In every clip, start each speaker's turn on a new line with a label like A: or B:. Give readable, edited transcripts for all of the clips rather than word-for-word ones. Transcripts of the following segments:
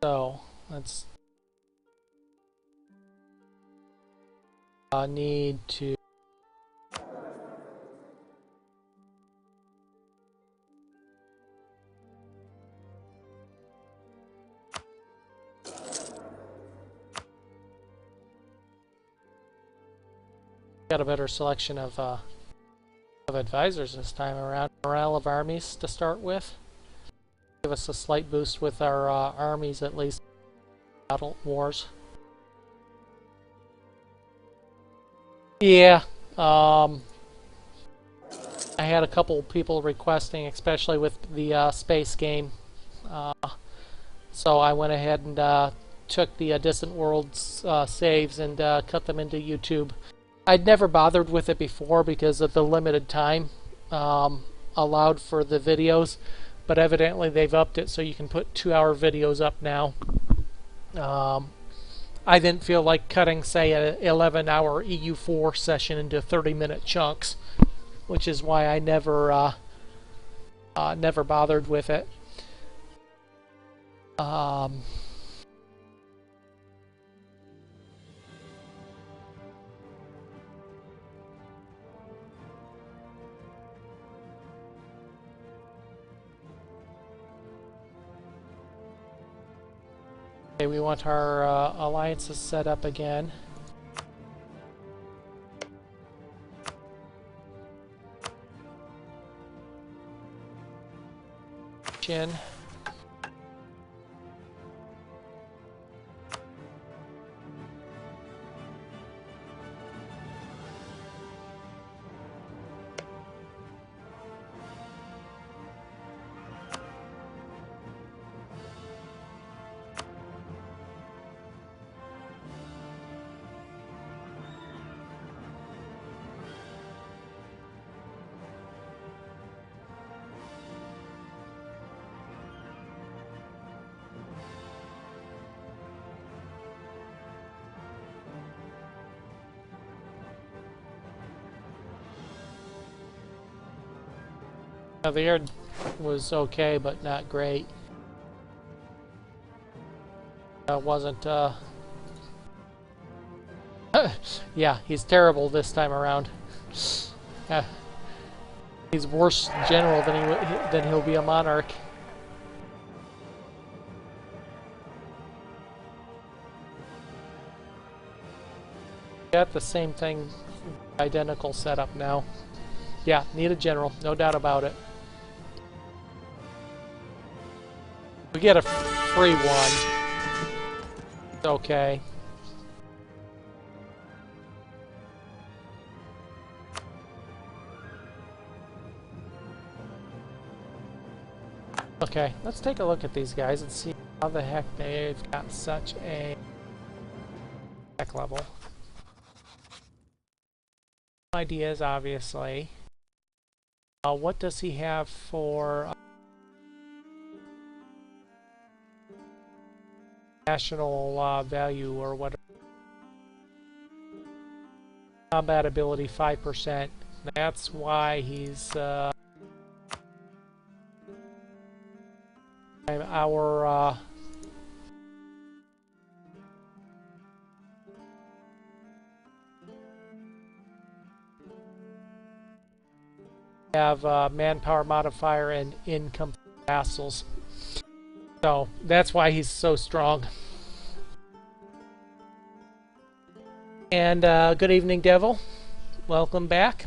A: So let's need to got a better selection of advisors this time around. Morale of armies to start with. Give us a slight boost with our armies, at least. Battle wars. Yeah. I had a couple people requesting, especially with the space game. So I went ahead and took the Distant Worlds saves and cut them into YouTube. I'd never bothered with it before because of the limited time allowed for the videos, but evidently they've upped it so you can put 2-hour videos up now. I didn't feel like cutting, say, an 11-hour EU4 session into 30-minute chunks, which is why I never bothered with it. Okay, we want our alliances set up again. Chin. Now the air was okay, but not great. Wasn't, yeah, he's terrible this time around. He's worse general than he'll be a monarch. Got the same thing, identical setup now. Yeah, need a general, no doubt about it. We get a free one. It's okay. Okay, let's take a look at these guys and see how the heck they've got such a tech level. Ideas, obviously. What does he have for national value or whatever? Combat ability 5%. That's why he's our have manpower modifier and income vassals. So that's why he's so strong. And good evening, Devil. Welcome back.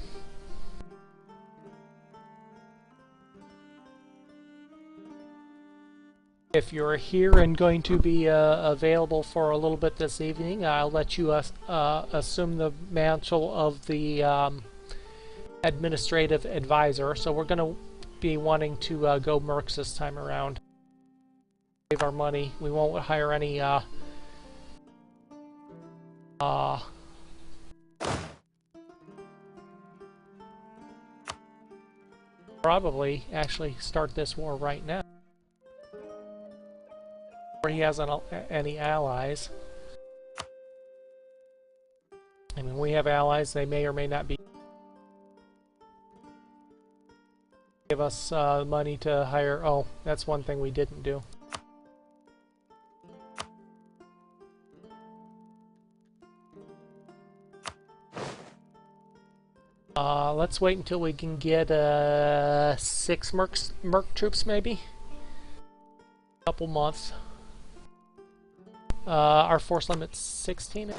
A: If you're here and going to be available for a little bit this evening, I'll let you assume the mantle of the administrative advisor. So we're going to be wanting to go mercs this time around. Save our money. We won't hire any probably actually start this war right now. Where he hasn't any allies. I mean, we have allies, they may or may not be. Give us money to hire. Oh, that's one thing we didn't do. Let's wait until we can get 6 merc troops, maybe. Couple months. Our force limit's 16.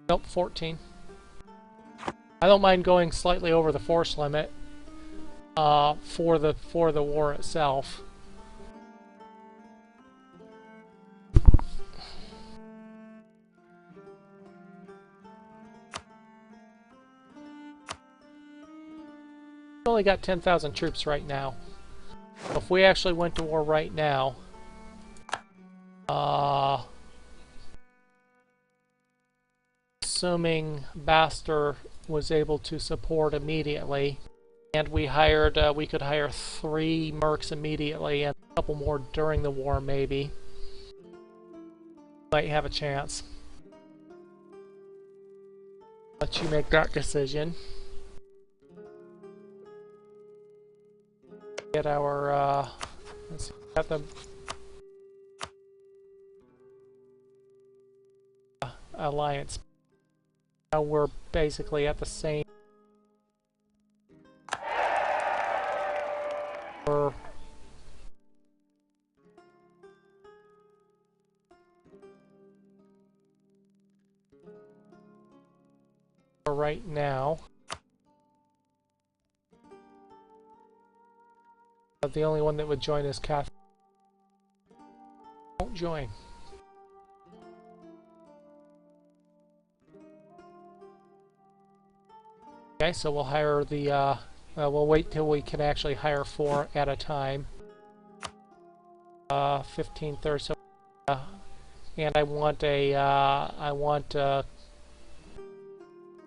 A: Nope, 14. I don't mind going slightly over the force limit for the war itself. We only got 10,000 troops right now. So if we actually went to war right now, assuming Baster was able to support immediately, and we could hire 3 mercs immediately and a couple more during the war, maybe. Might have a chance. Let you make that decision. Get our let's see, got the alliance. Now we're basically at the same. We're right now. The only one that would join is Catholic. Won't join. Okay, so we'll hire the. We'll wait till we can actually hire 4 at a time. 15 thirds. So, and I want a. I want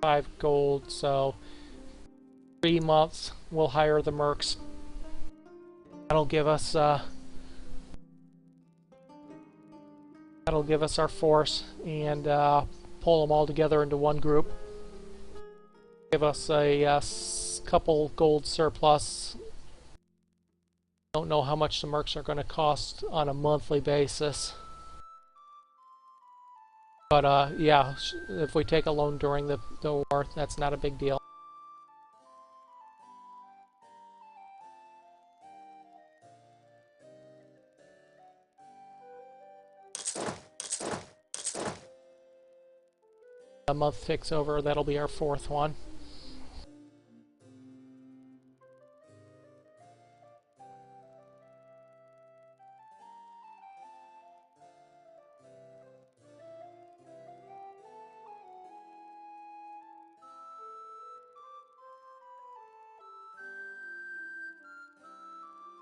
A: 5 gold. So 3 months. We'll hire the mercs. That'll give us our force and pull them all together into one group. Give us a couple gold surplus. Don't know how much the mercs are going to cost on a monthly basis. But yeah, if we take a loan during the war, that's not a big deal. A month ticks over, that'll be our 4th one.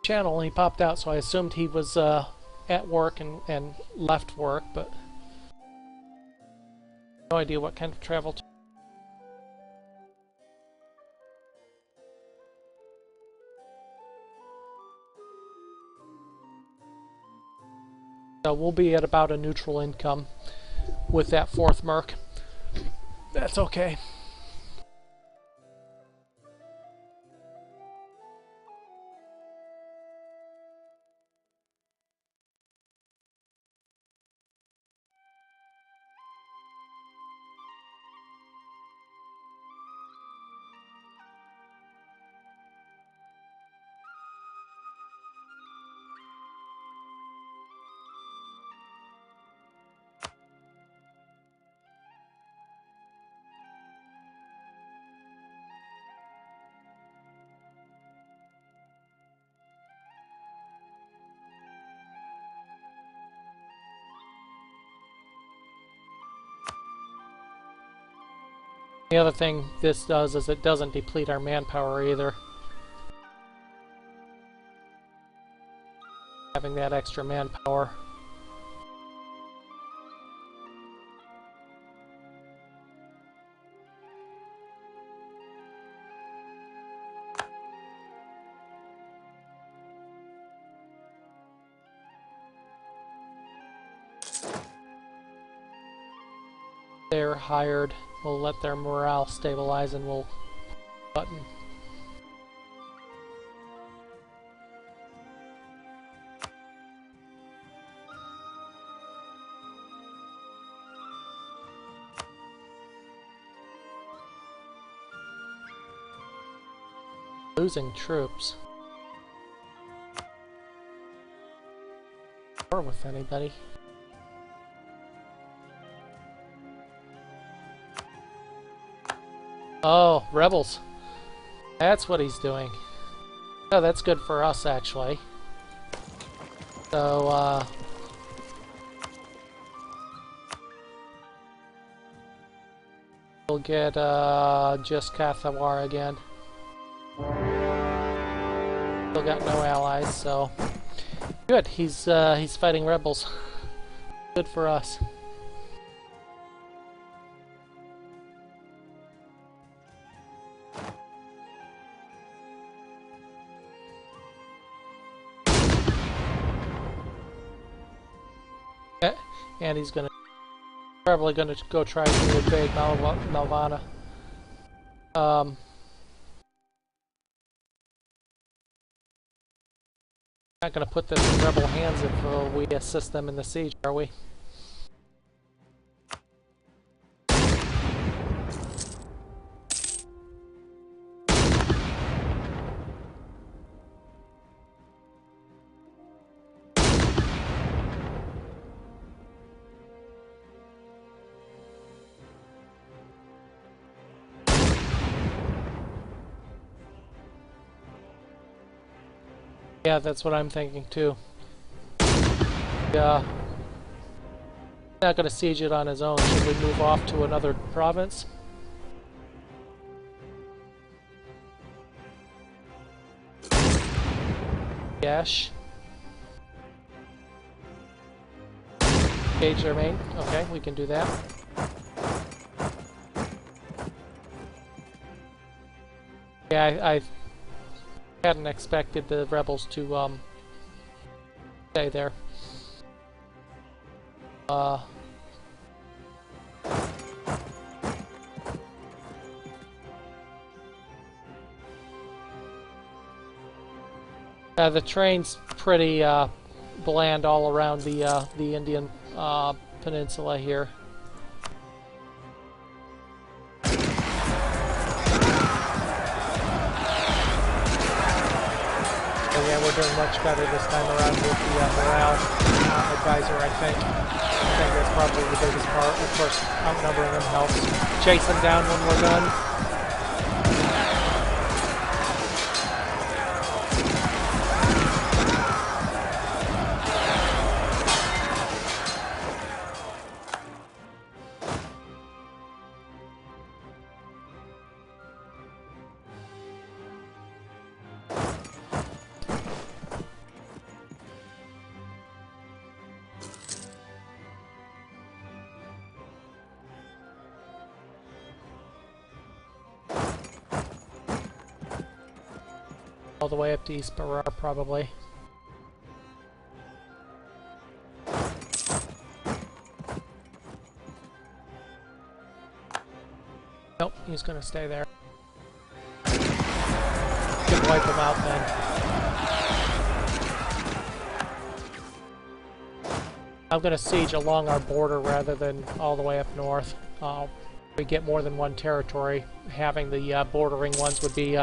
A: Channel, he popped out, so I assumed he was at work and left work, but no idea what kind of travel. So we'll be at about a neutral income with that 4th merc. That's okay. The other thing this does is it doesn't deplete our manpower either. Having that extra manpower. They're hired. We'll let their morale stabilize and we'll button. Losing troops. Or with anybody. Oh, rebels. That's what he's doing. Oh, that's good for us, actually. So, we'll get, just Cathawar again. Still got no allies, so... Good, he's fighting rebels. Good for us. And he's probably gonna go try to invade Malvana. Not gonna put this in rebel hands if we assist them in the siege, are we? Yeah, that's what I'm thinking too. Yeah. Not gonna siege it on his own. Should we move off to another province? Yes. Engage their main. Okay, we can do that. Yeah, I hadn't expected the rebels to stay there. The terrain's pretty bland all around the Indian peninsula here. Yeah, we're doing much better this time around with the morale advisor, I think. I think that's probably the biggest part. Of course, outnumbering them helps. Chase them down when we're done. All the way up to East Barar, probably. Nope, he's gonna stay there. Could wipe him out then. I'm gonna siege along our border rather than all the way up north. We get more than one territory. Having the bordering ones would be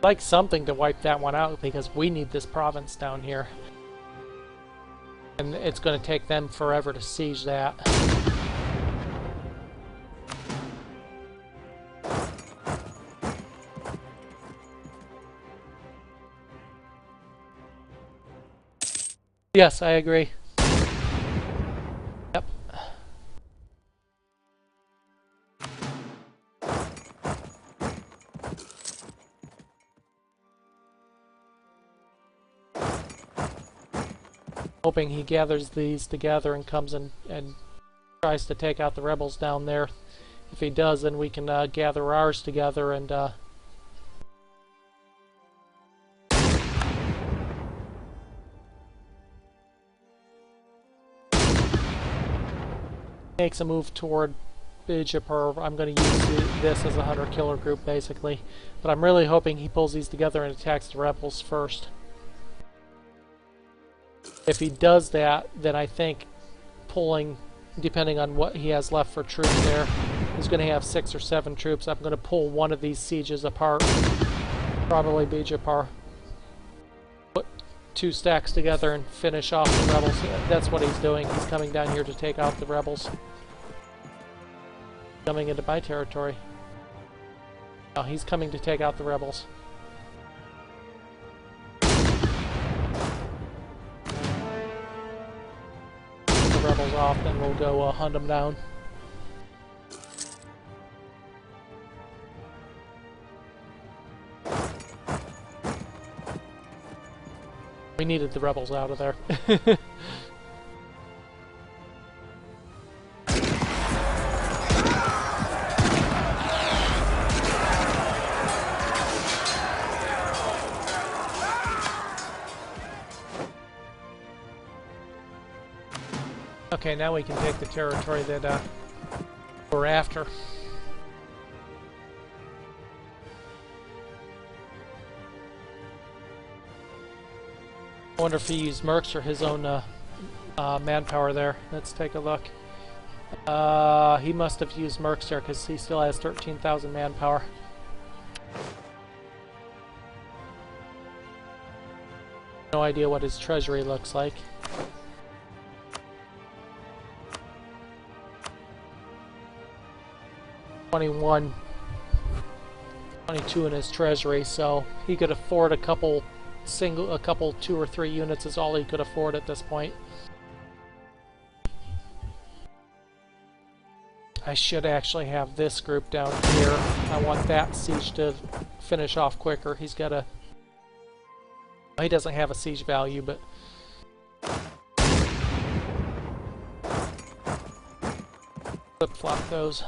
A: like something to wipe that one out, because we need this province down here. And it's going to take them forever to siege that. Yes, I agree. Yep. Hoping he gathers these together and comes in and tries to take out the rebels down there. If he does, then we can gather ours together and makes a move toward Bijapur. I'm going to use this as a hunter-killer group, basically. But I'm really hoping he pulls these together and attacks the rebels first. If he does that, then I think pulling, depending on what he has left for troops there, He's going to have 6 or 7 troops. I'm going to pull one of these sieges apart. Probably Bijapur. Put 2 stacks together and finish off the rebels. That's what he's doing. He's coming down here to take out the rebels. Coming into my territory. No, he's coming to take out the rebels. The rebels off, then we'll go hunt them down. We needed the rebels out of there. Okay, now we can take the territory that we're after. I wonder if he used mercs or his own manpower there. Let's take a look. He must have used mercs there because he still has 13,000 manpower. No idea what his treasury looks like. $21, $22 in his treasury, so he could afford a couple 2 or 3 units is all he could afford at this point. I should actually have this group down here. I want that siege to finish off quicker. He's got a... He doesn't have a siege value, but... Flip-flop those.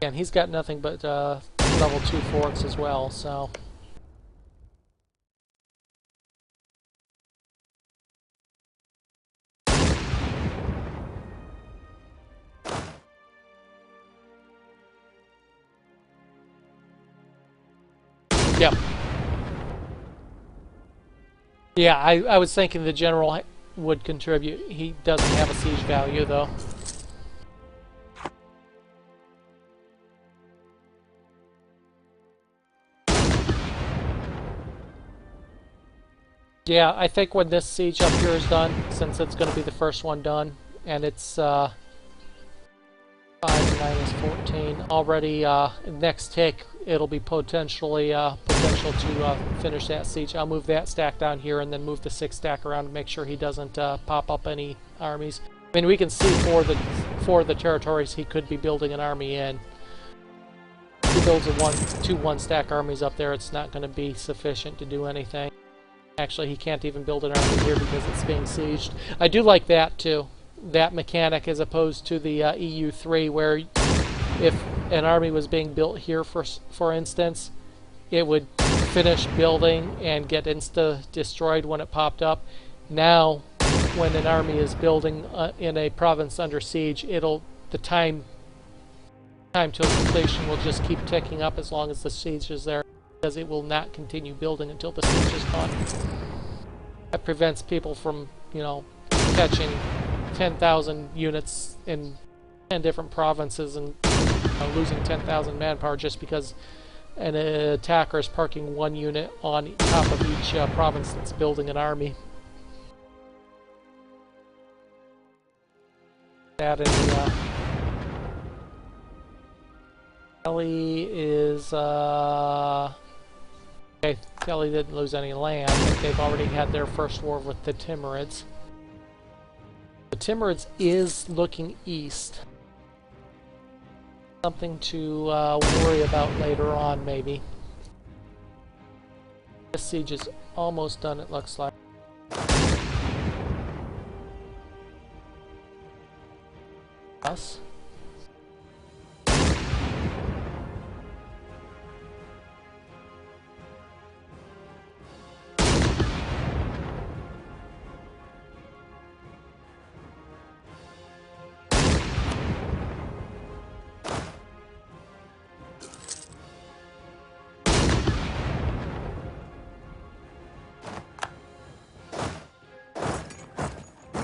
A: And he's got nothing but level 2 forts as well, so... Yep. Yeah, I was thinking the general would contribute. He doesn't have a siege value, though. Yeah, I think when this siege up here is done, since it's going to be the first one done, and it's 5 and 9 is 14, already next tick it'll be potential to finish that siege. I'll move that stack down here and then move the 6 stack around to make sure he doesn't pop up any armies. I mean, we can see for the territories he could be building an army in. If he builds two 1-stack armies up there, it's not going to be sufficient to do anything. Actually, he can't even build an army here because it's being sieged. I do like that too, that mechanic, as opposed to the EU3, where if an army was being built here, for instance, it would finish building and get insta-destroyed when it popped up. Now, when an army is building in a province under siege, the time to completion will just keep ticking up as long as the siege is there, because it will not continue building until the siege is gone. That prevents people from, you know, catching 10,000 units in 10 different provinces and losing 10,000 manpower just because an attacker is parking 1 unit on top of each province that's building an army. That in the Delhi is okay, Delhi didn't lose any land, but they've already had their first war with the Timurids. The Timurids is looking east. Something to worry about later on, maybe. This siege is almost done, it looks like. Us.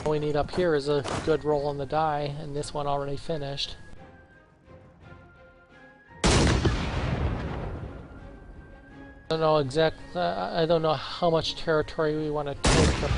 A: All we need up here is a good roll on the die, and this one already finished. I don't know exactly. I don't know how much territory we want to take. But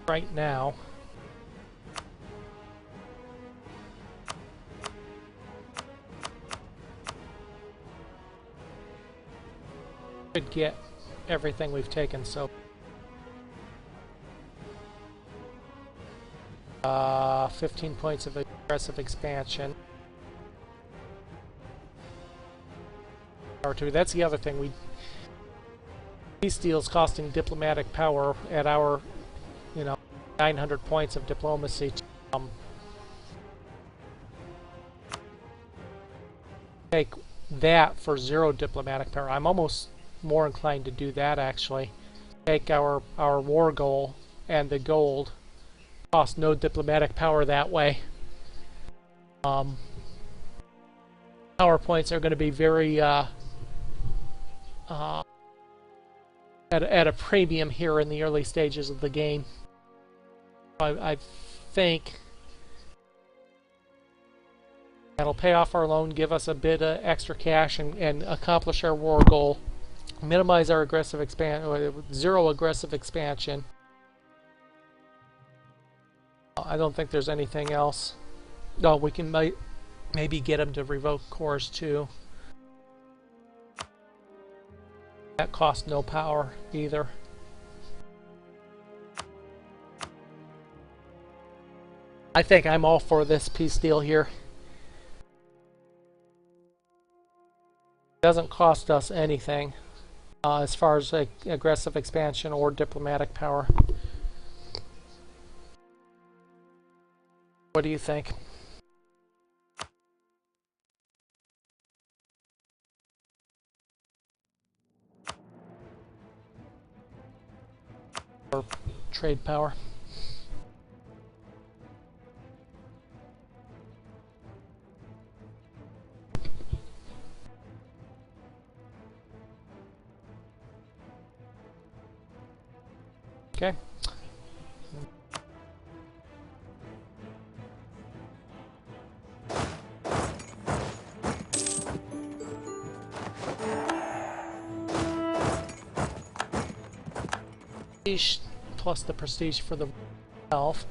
A: right now, should get everything we've taken. So, 15 points of aggressive expansion. Power 2. That's the other thing. Peace deals costing diplomatic power at our, 900 points of diplomacy. Take that for 0 diplomatic power. I'm almost more inclined to do that, actually. Take our war goal and the gold. Cost no diplomatic power that way. Power points are going to be very at a premium here in the early stages of the game. I think that'll pay off our loan, give us a bit of extra cash, and accomplish our war goal. Minimize our aggressive expansion, 0 aggressive expansion. I don't think there's anything else. No, we can maybe get them to revoke cores too. That costs no power either. I think I'm all for this peace deal here. It doesn't cost us anything as far as aggressive expansion or diplomatic power. What do you think? Or trade power? Okay. Plus the prestige for the elf.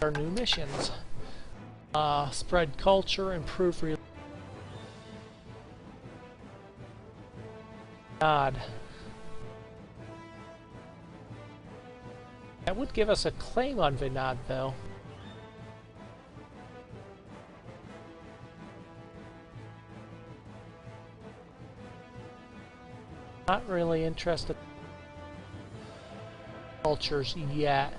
A: Our new missions. Spread culture, improve God. That would give us a claim on Vinod, though. Not really interested in cultures yet.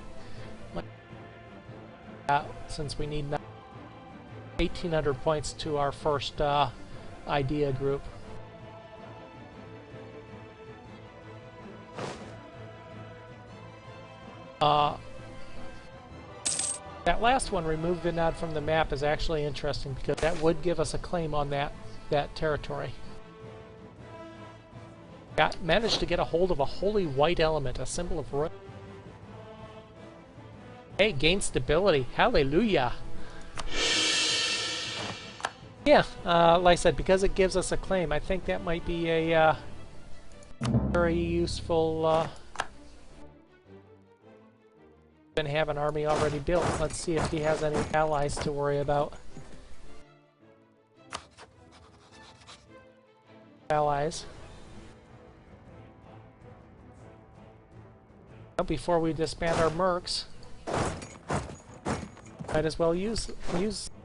A: Since we need 1,800 points to our first idea group. That last one, remove Vinod from the map, is actually interesting because that would give us a claim on that territory. Managed to get a hold of a holy white element, a symbol of royalty. Hey, gain stability. Hallelujah. Yeah, like I said, because it gives us a claim, I think that might be a very useful. Going to have an army already built. Let's see if he has any allies to worry about. Allies. before we disband our mercs, might as well use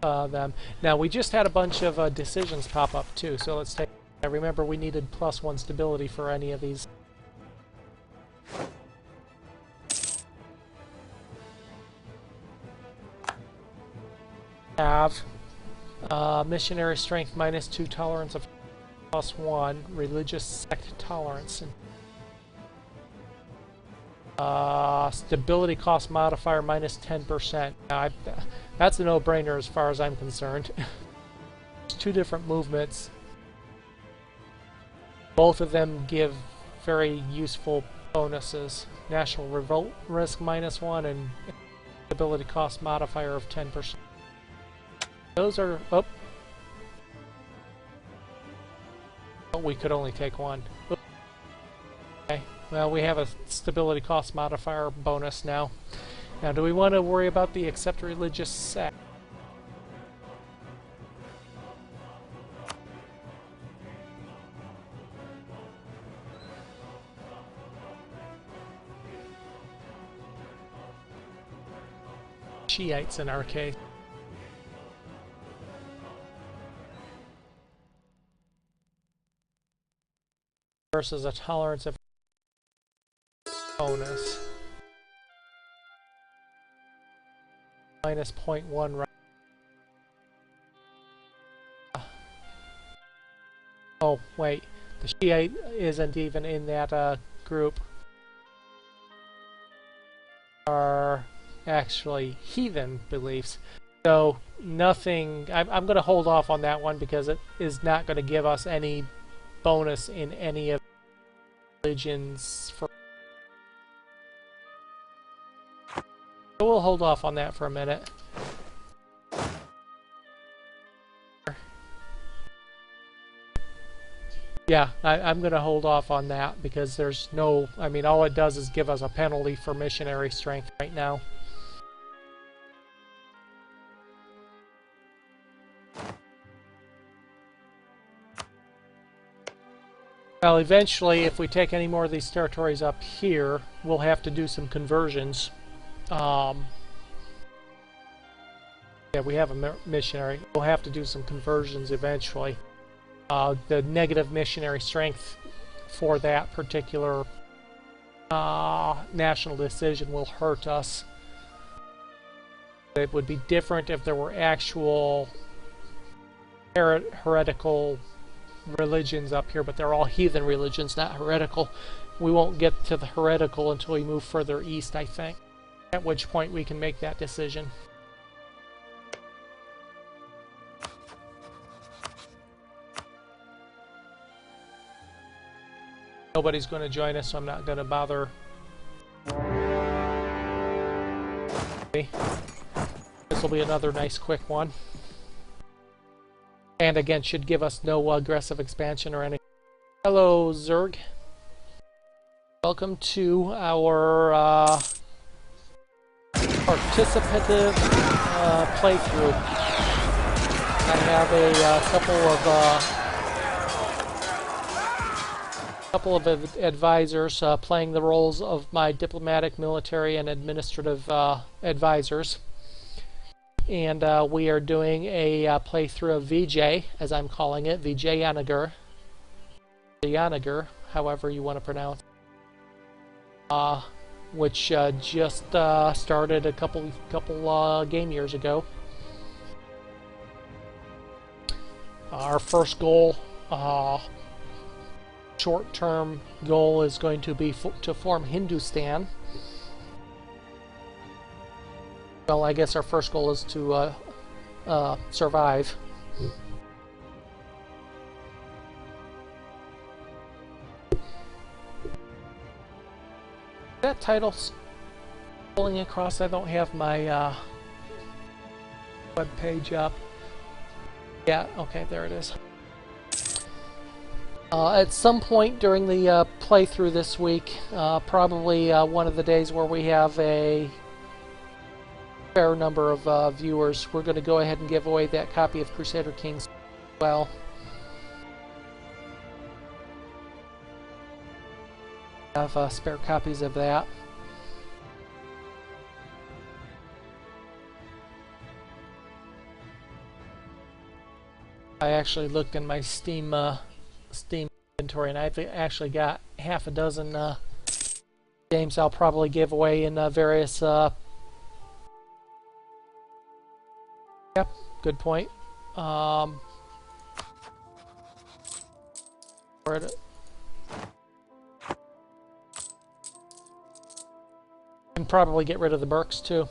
A: them. Now, we just had a bunch of decisions pop up too, so let's take... Remember, we needed +1 stability for any of these. Have missionary strength -2, tolerance of +1, religious sect tolerance, and stability cost modifier -10%. Now, that's a no-brainer as far as I'm concerned. There's 2 different movements. Both of them give very useful bonuses. National revolt risk -1 and stability cost modifier of 10%. Those are... Oh. But we could only take 1. Okay. Well, we have a stability cost modifier bonus now. Now, do we want to worry about the accept religious sect? Shiites in our case. Versus a tolerance of bonus. -0.1, right? Oh, wait. The Shiite isn't even in that group. Are actually heathen beliefs. So, nothing... I'm going to hold off on that one because it is not going to give us any bonus in any of religions. So we'll hold off on that for a minute. Yeah, I'm going to hold off on that because there's no... I mean, all it does is give us a penalty for missionary strength right now. Well, eventually, if we take any more of these territories up here, we'll have to do some conversions. Yeah, we have a missionary. We'll have to do some conversions eventually. The negative missionary strength for that particular national decision will hurt us. It would be different if there were actual heretical religions up here, but they're all heathen religions, not heretical. We won't get to the heretical until we move further east, I think. At which point we can make that decision. Nobody's going to join us, so I'm not going to bother. Okay. This will be another nice quick one. And again, should give us no aggressive expansion or anything. Hello, Zerg. Welcome to our participative playthrough. I have a couple of advisors playing the roles of my diplomatic, military, and administrative advisors. And we are doing a playthrough of VJ, as I'm calling it, Vijayanagar. Vijayanagar, however you want to pronounce it. Which just started a couple game years ago. Our first goal, short-term goal, is going to be to form Hindustan. Well, I guess our first goal is to survive. That title scrolling across, I don't have my web page up. Yeah, okay, there it is. At some point during the playthrough this week, probably one of the days where we have a fair number of viewers, we're going to go ahead and give away that copy of Crusader Kings as well. I have spare copies of that. I actually looked in my Steam inventory, and I've actually got half a dozen games I'll probably give away in various. Yep, good point. Where it, and probably get rid of the Burks too.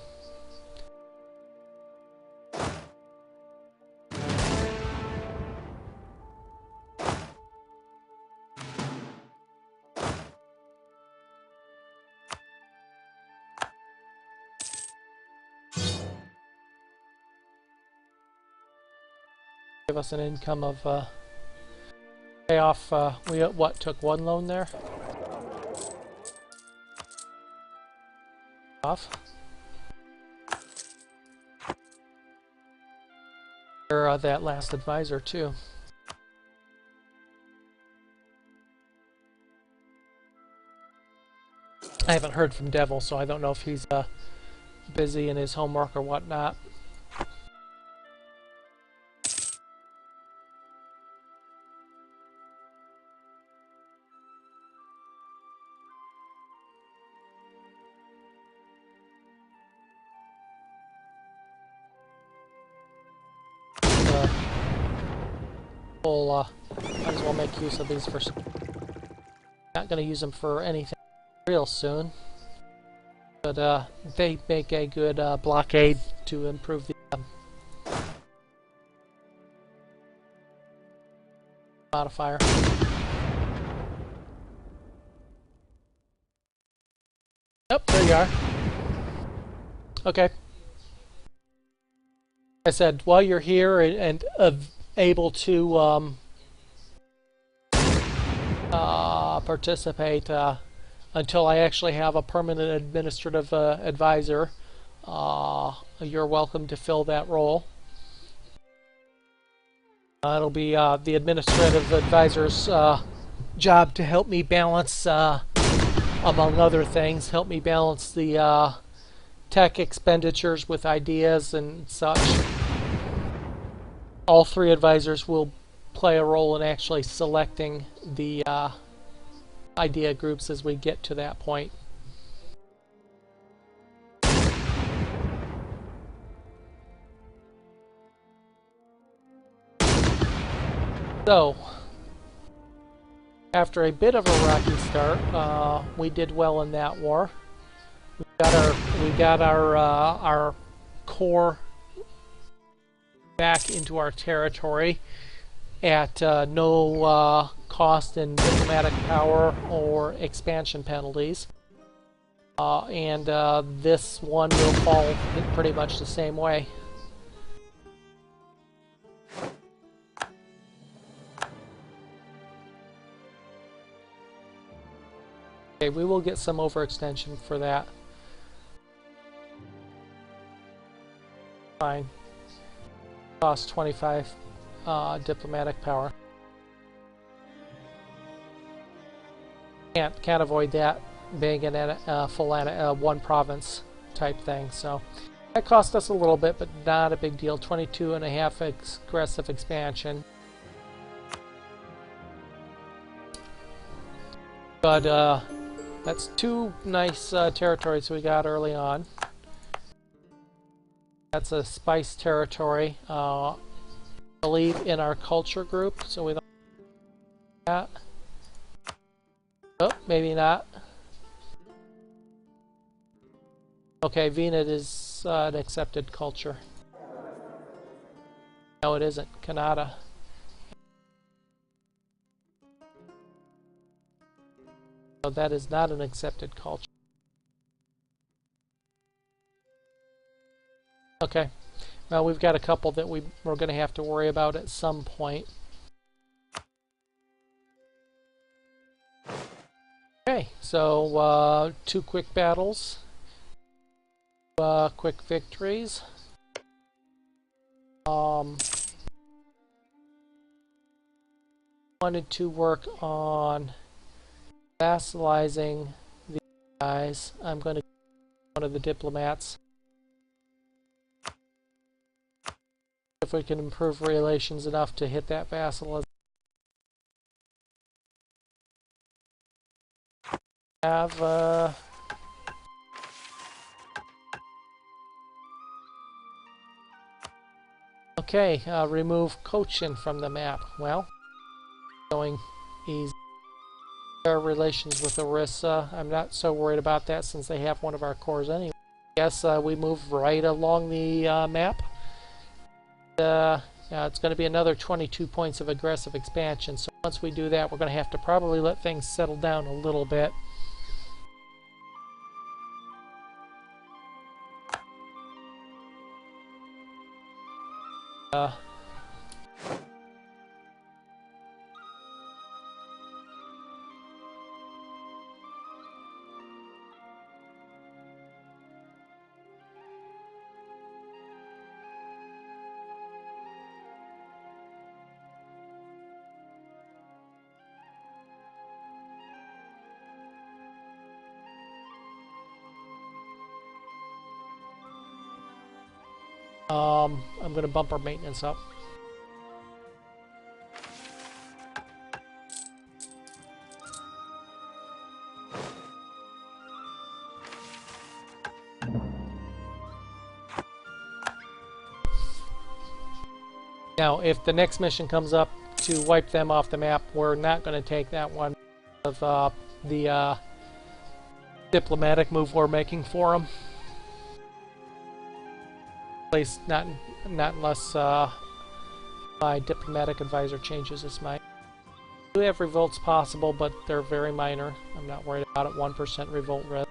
A: Give us an income of pay off. We what took one loan there off. Or that last advisor too. I haven't heard from Devil, so I don't know if he's busy in his homework or whatnot. We'll might as well make use of these for. Not going to use them for anything real soon, but they make a good blockade to improve the modifier. Oh, there you are. Okay. I said while you're here and able to participate until I actually have a permanent administrative advisor, you're welcome to fill that role. It'll be the administrative advisor's job to help me balance, among other things, help me balance the tech expenditures with ideas and such. All three advisors will play a role in actually selecting the idea groups as we get to that point. So, after a bit of a rocky start, we did well in that war. We got our core back into our territory at no cost in diplomatic power or expansion penalties. And this one will fall pretty much the same way. Okay, we will get some overextension for that. Fine. Cost 25 diplomatic power. Can't avoid that being in full one province type thing. So that cost us a little bit, but not a big deal. 22.5 aggressive expansion. But that's two nice territories we got early on. That's a spice territory. I believe in our culture group, so we don't that. Oh, maybe not. Okay, Venus is an accepted culture. No, it isn't. Kannada. So that is not an accepted culture. Okay. Well, we've got a couple that we're going to have to worry about at some point. Okay, so two quick battles, quick victories. Wanted to work on vassalizing these guys. I'm going to one of the diplomats. If we can improve relations enough to hit that vassal. Have okay, remove Cochin from the map. Well, going easy. Our relations with Orissa, I'm not so worried about that since they have one of our cores anyway. Yes, we move right along the map. It's going to be another 22 points of aggressive expansion, so once we do that, we're going to have to probably let things settle down a little bit. I'm going to bump our maintenance up. Now, if the next mission comes up to wipe them off the map, we're not going to take that one of the diplomatic move we're making for them. At least not unless my diplomatic advisor changes his mind. We do have revolts possible, but they're very minor. I'm not worried about it. 1% revolt risk.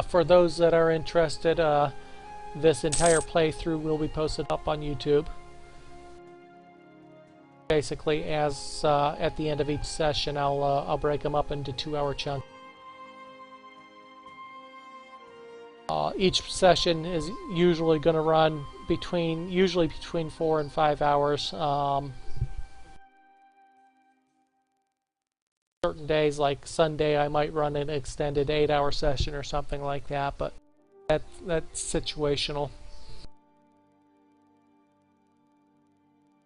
A: For those that are interested, this entire playthrough will be posted up on YouTube. Basically, as at the end of each session, I'll break them up into 2-hour chunks. Each session is usually going to run usually between 4 and 5 hours. Certain days, like Sunday, I might run an extended 8-hour session or something like that, but that's situational.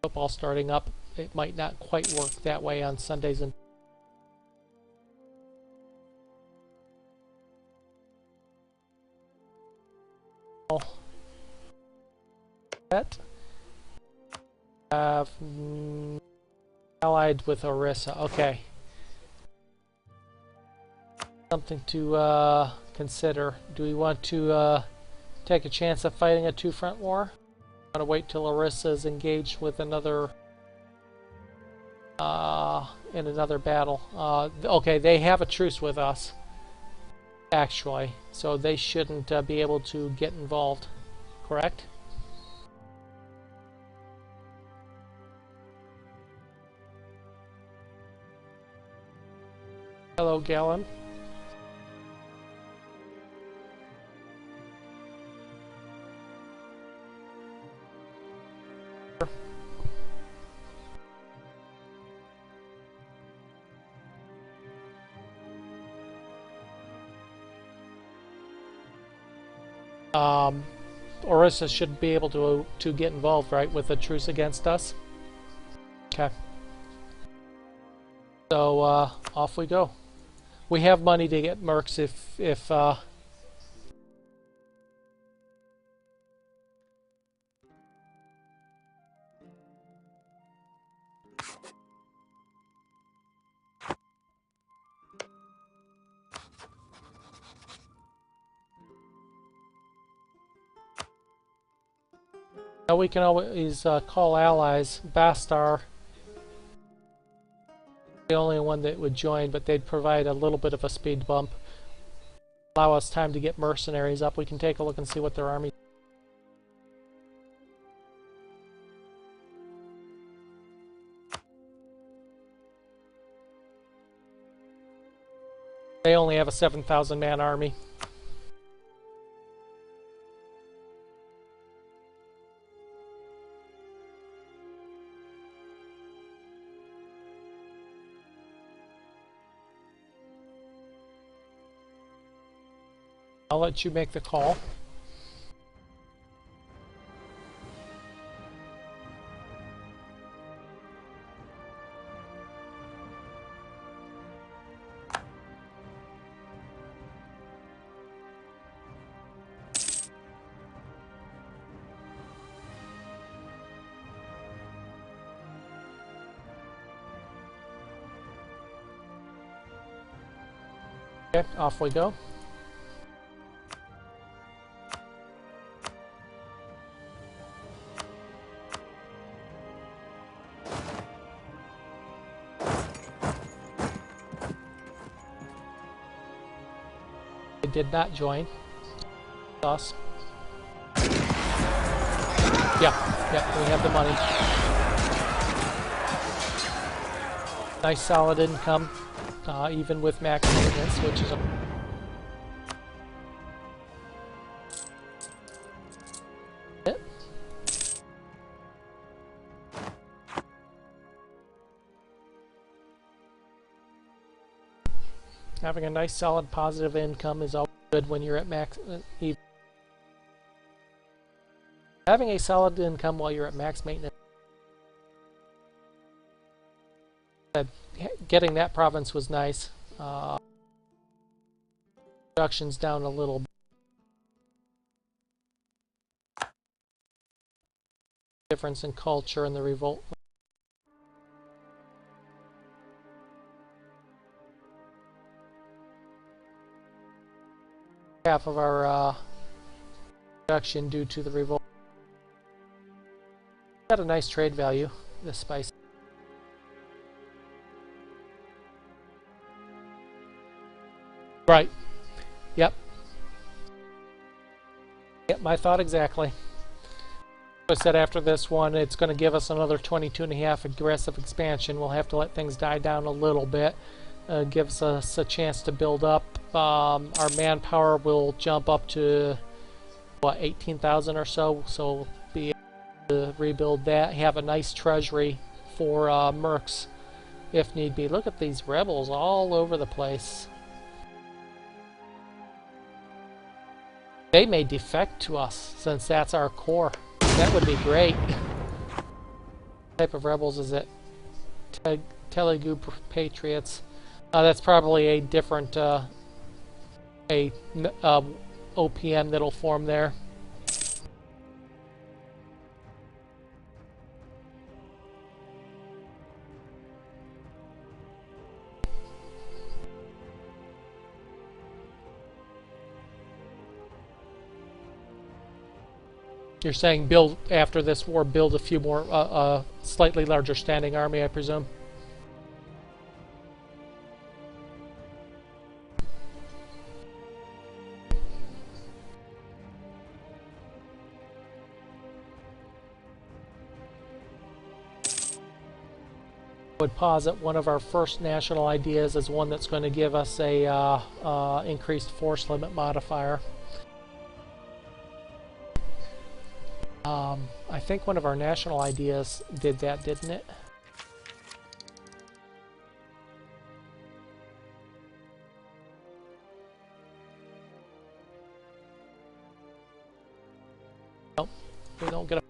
A: Football starting up, it might not quite work that way on Sundays and that have allied with Orissa. Okay. Something to consider. Do we want to take a chance of fighting a two-front war? Want to wait till Orissa is engaged with another in another battle? Okay, they have a truce with us, actually, so they shouldn't be able to get involved. Correct? Hello, Galen. Orissa should be able to get involved, right, with a truce against us. Okay. So off we go. We have money to get mercs if now we can always call allies. Bastar, the only one that would join, but they'd provide a little bit of a speed bump. Allow us time to get mercenaries up. We can take a look and see what their army. They only have a 7,000 man army. I'll let you make the call. Okay, off we go. They did not join us. Yeah, we have the money. Nice solid income. Even with max maintenance, which is it. Having a nice solid positive income is always good when you're at max. Having a solid income while you're at max maintenance. Getting that province was nice. Production's down a little bit. Difference in culture and the revolt. Half of our production due to the revolt. Got a nice trade value, this spice. Right. Yep. Yep, my thought exactly. I said after this one, it's going to give us another 22.5 aggressive expansion. We'll have to let things die down a little bit. Gives us a chance to build up. Our manpower will jump up to, what, 18,000 or so. So we'll be able to rebuild that. Have a nice treasury for mercs if need be. Look at these rebels all over the place. They may defect to us, since that's our core. That would be great. What type of rebels is it? Telugu Patriots. That's probably a different OPM that'll form there. You're saying build, after this war, build a few more, slightly larger standing army, I presume? I would posit one of our first national ideas is one that's going to give us a increased force limit modifier. I think one of our national ideas did that, didn't it? Nope, we don't get a...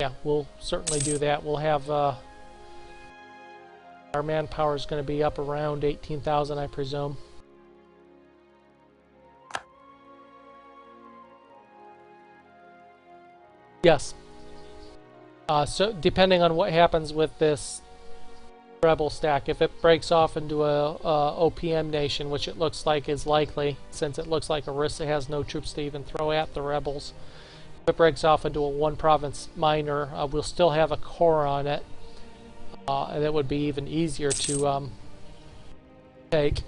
A: Yeah, we'll certainly do that. We'll have... our manpower is going to be up around 18,000, I presume. Yes. So depending on what happens with this rebel stack, if it breaks off into a OPM nation, which it looks like is likely, since it looks like Orissa has no troops to even throw at the rebels. If it breaks off into a one province minor, we'll still have a core on it, and it would be even easier to take.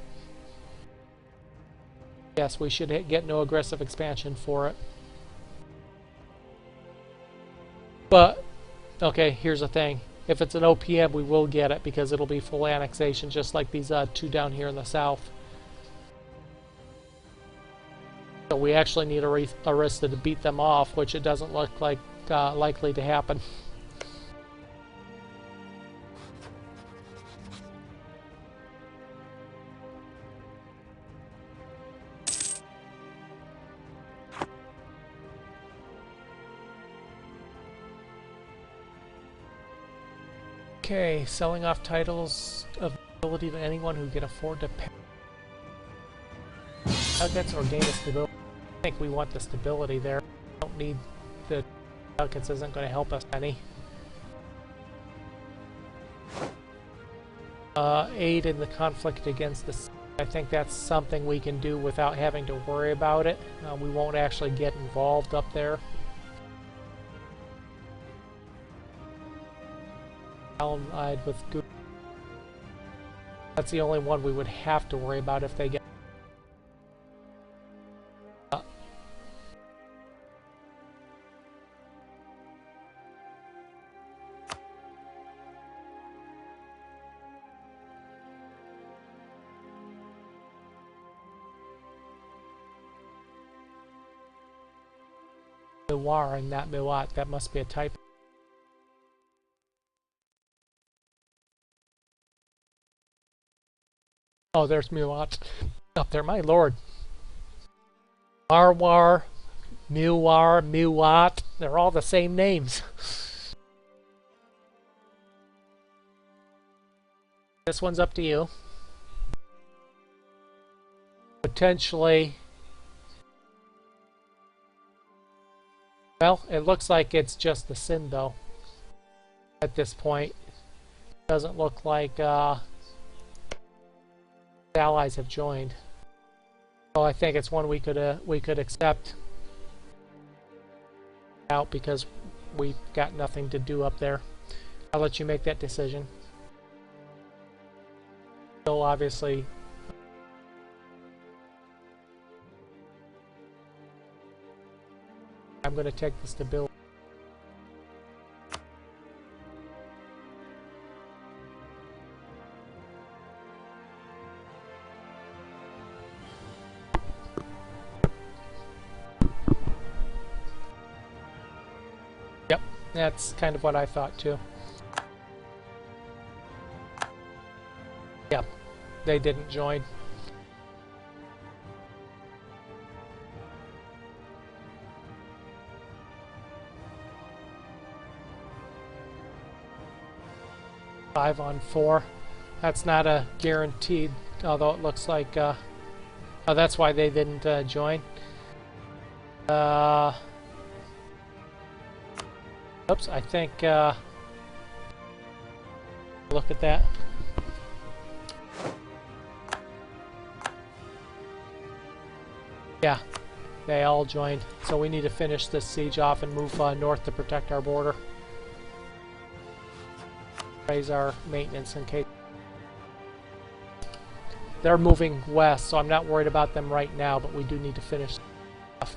A: Yes, we should get no aggressive expansion for it. But, okay, here's the thing. If it's an OPM, we will get it because it'll be full annexation, just like these two down here in the south. So we actually need Orissa to beat them off, which it doesn't look like likely to happen. Okay, selling off titles of ability to anyone who can afford to pay ducats or gain a stability. I think we want the stability there. Don't need the ducats, isn't going to help us any. Aid in the conflict against the... I think that's something we can do without having to worry about it. We won't actually get involved up there. Allied with Google. That's the only one we would have to worry about if they get... Miwar and not Miwat. That must be a type. Oh, there's Miwat up there. My lord. Marwar, Miwar, Miwat. They're all the same names. This one's up to you. Potentially... Well, it looks like it's just the Sin, though. At this point, doesn't look like allies have joined. So I think it's one we could accept out because we've got nothing to do up there. I'll let you make that decision. Still, obviously. I'm going to take the stability. Yep, that's kind of what I thought too. Yep, they didn't join. Five on 4. That's not a guaranteed, although it looks like oh, that's why they didn't join. Oops, I think look at that. Yeah, they all joined. So we need to finish this siege off and move north to protect our border. Raise our maintenance in case. They're moving west, so I'm not worried about them right now, but we do need to finish stuff.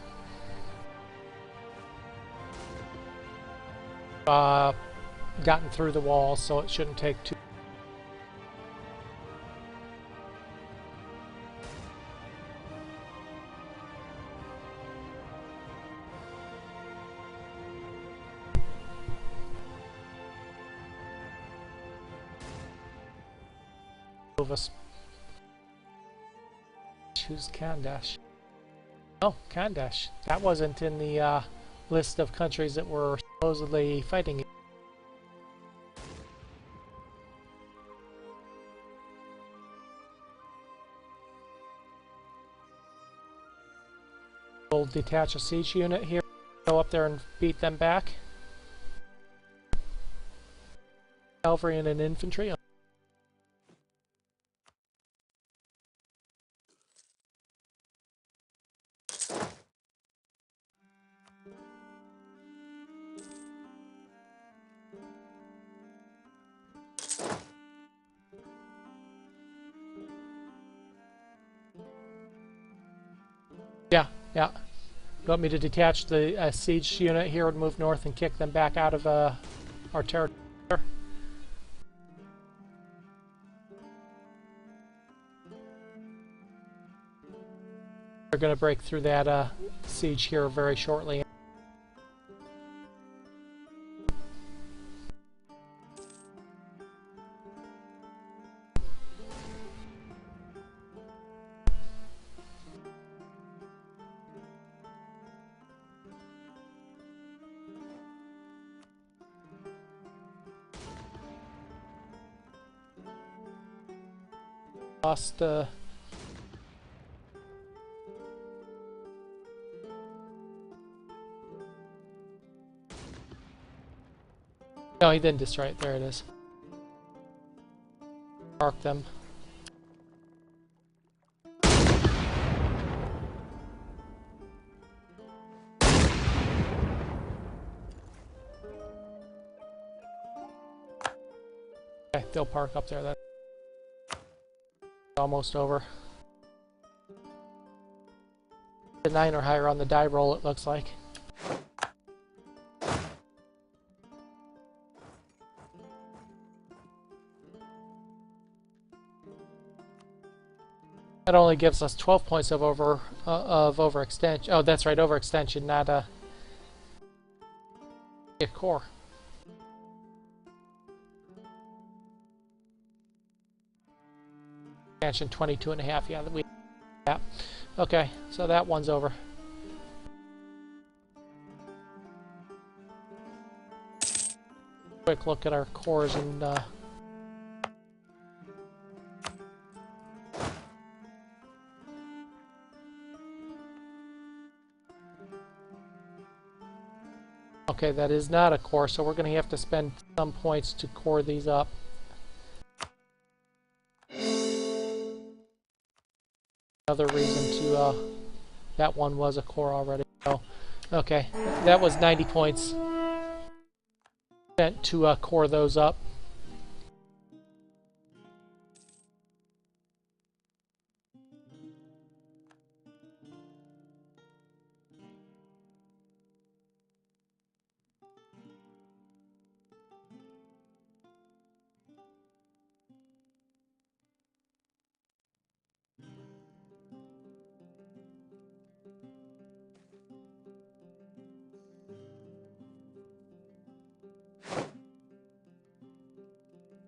A: Gotten through the walls, so it shouldn't take too... Move us. Choose Kandash. Oh, Kandash. That wasn't in the list of countries that were supposedly fighting. We'll detach a siege unit here. Go up there and beat them back. Cavalry and an infantry. Yeah, yeah. You want me to detach the siege unit here and move north and kick them back out of our territory? We're going to break through that siege here very shortly. lost. No, he didn't destroy it. There it is. Park them. Okay, they'll park up there. That's almost over. The 9 or higher on the die roll, it looks like. That only gives us 12 points of overextension. Oh, that's right, overextension, not a core. Expansion 22.5. Yeah, yeah. Okay, so that one's over. Quick look at our cores and. Okay, that is not a core, so we're going to have to spend some points to core these up. Another reason to, that one was a core already. So, okay, that was 90 points spent to core those up.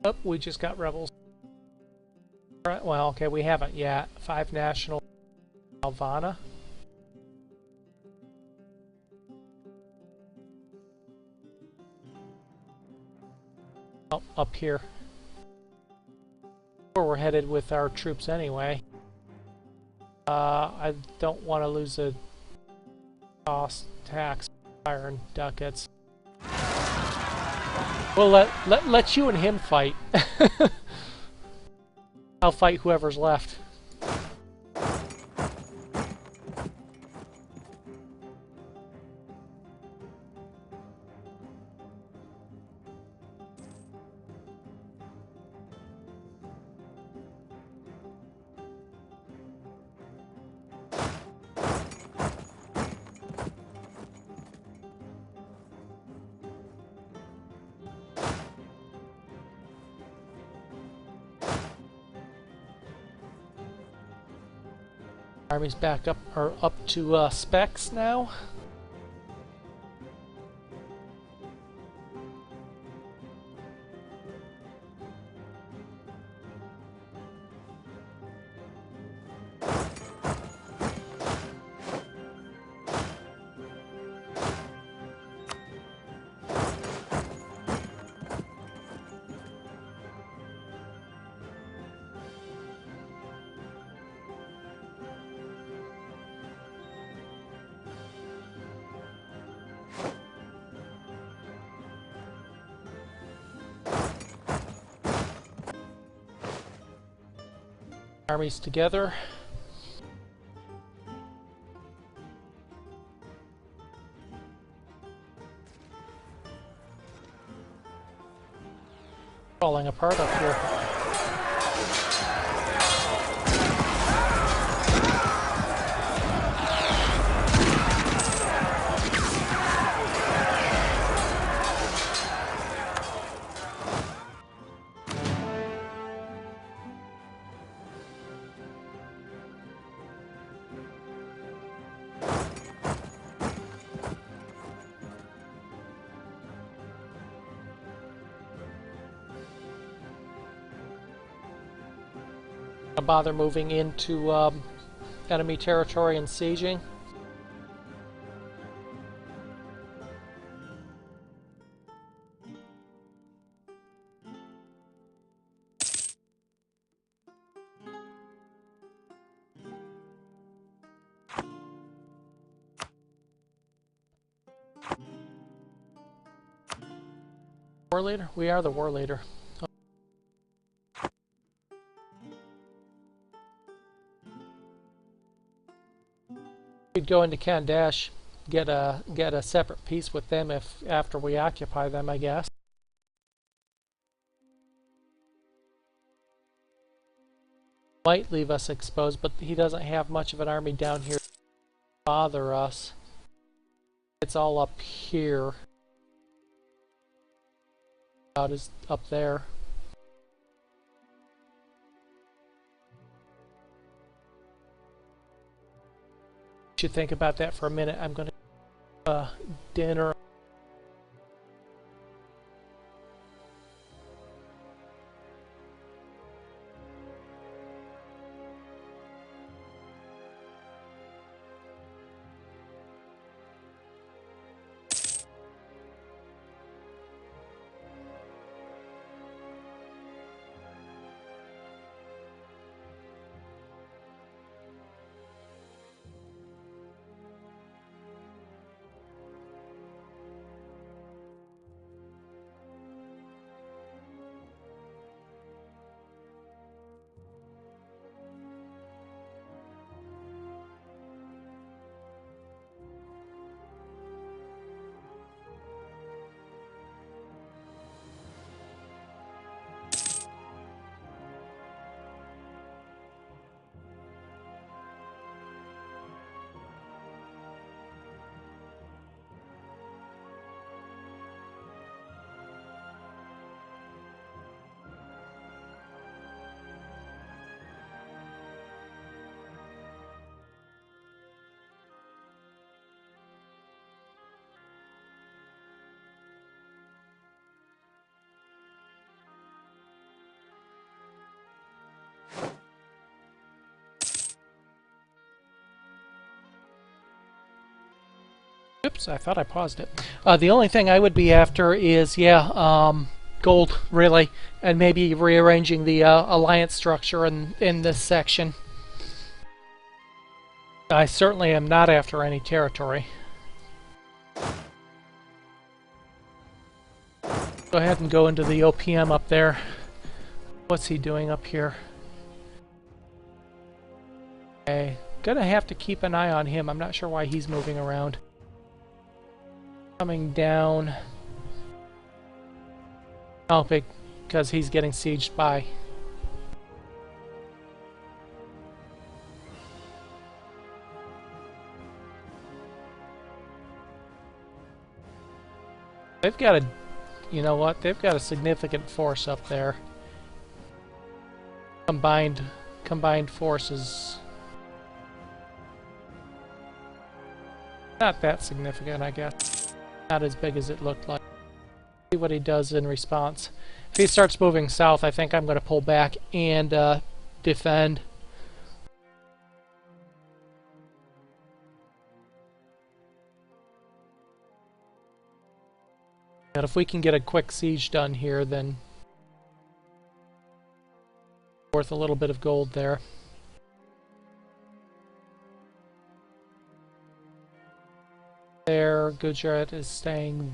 A: Oh, we just got rebels. Alright, well, okay, we haven't yet. 5 national Alvana. Oh, up here. Where we're headed with our troops anyway. I don't want to lose a cost tax iron ducats. Well, let you and him fight. I'll fight whoever's left. Army's back up, or up to specs now. Armies together. Falling apart up here. Bother moving into enemy territory and sieging. War leader? We are the war leader. We'd go into Kandash, get a separate peace with them if after we occupy them, I guess. Might leave us exposed, but he doesn't have much of an army down here to bother us. It's all up here. About is up there. Should think about that for a minute. I'm going to dinner. Oops, I thought I paused it. The only thing I would be after is, yeah, gold, really, and maybe rearranging the alliance structure in this section. I certainly am not after any territory. Go ahead and go into the OPM up there. What's he doing up here? Okay, gonna have to keep an eye on him. I'm not sure why he's moving around. Coming down. Oh, because he's getting sieged by. They've got a, you know what? They've got a significant force up there. Combined forces. Not that significant, I guess. Not as big as it looked like. See what he does in response. If he starts moving south, I think I'm going to pull back and defend. But if we can get a quick siege done here, then worth a little bit of gold there. There, Gujarat is staying.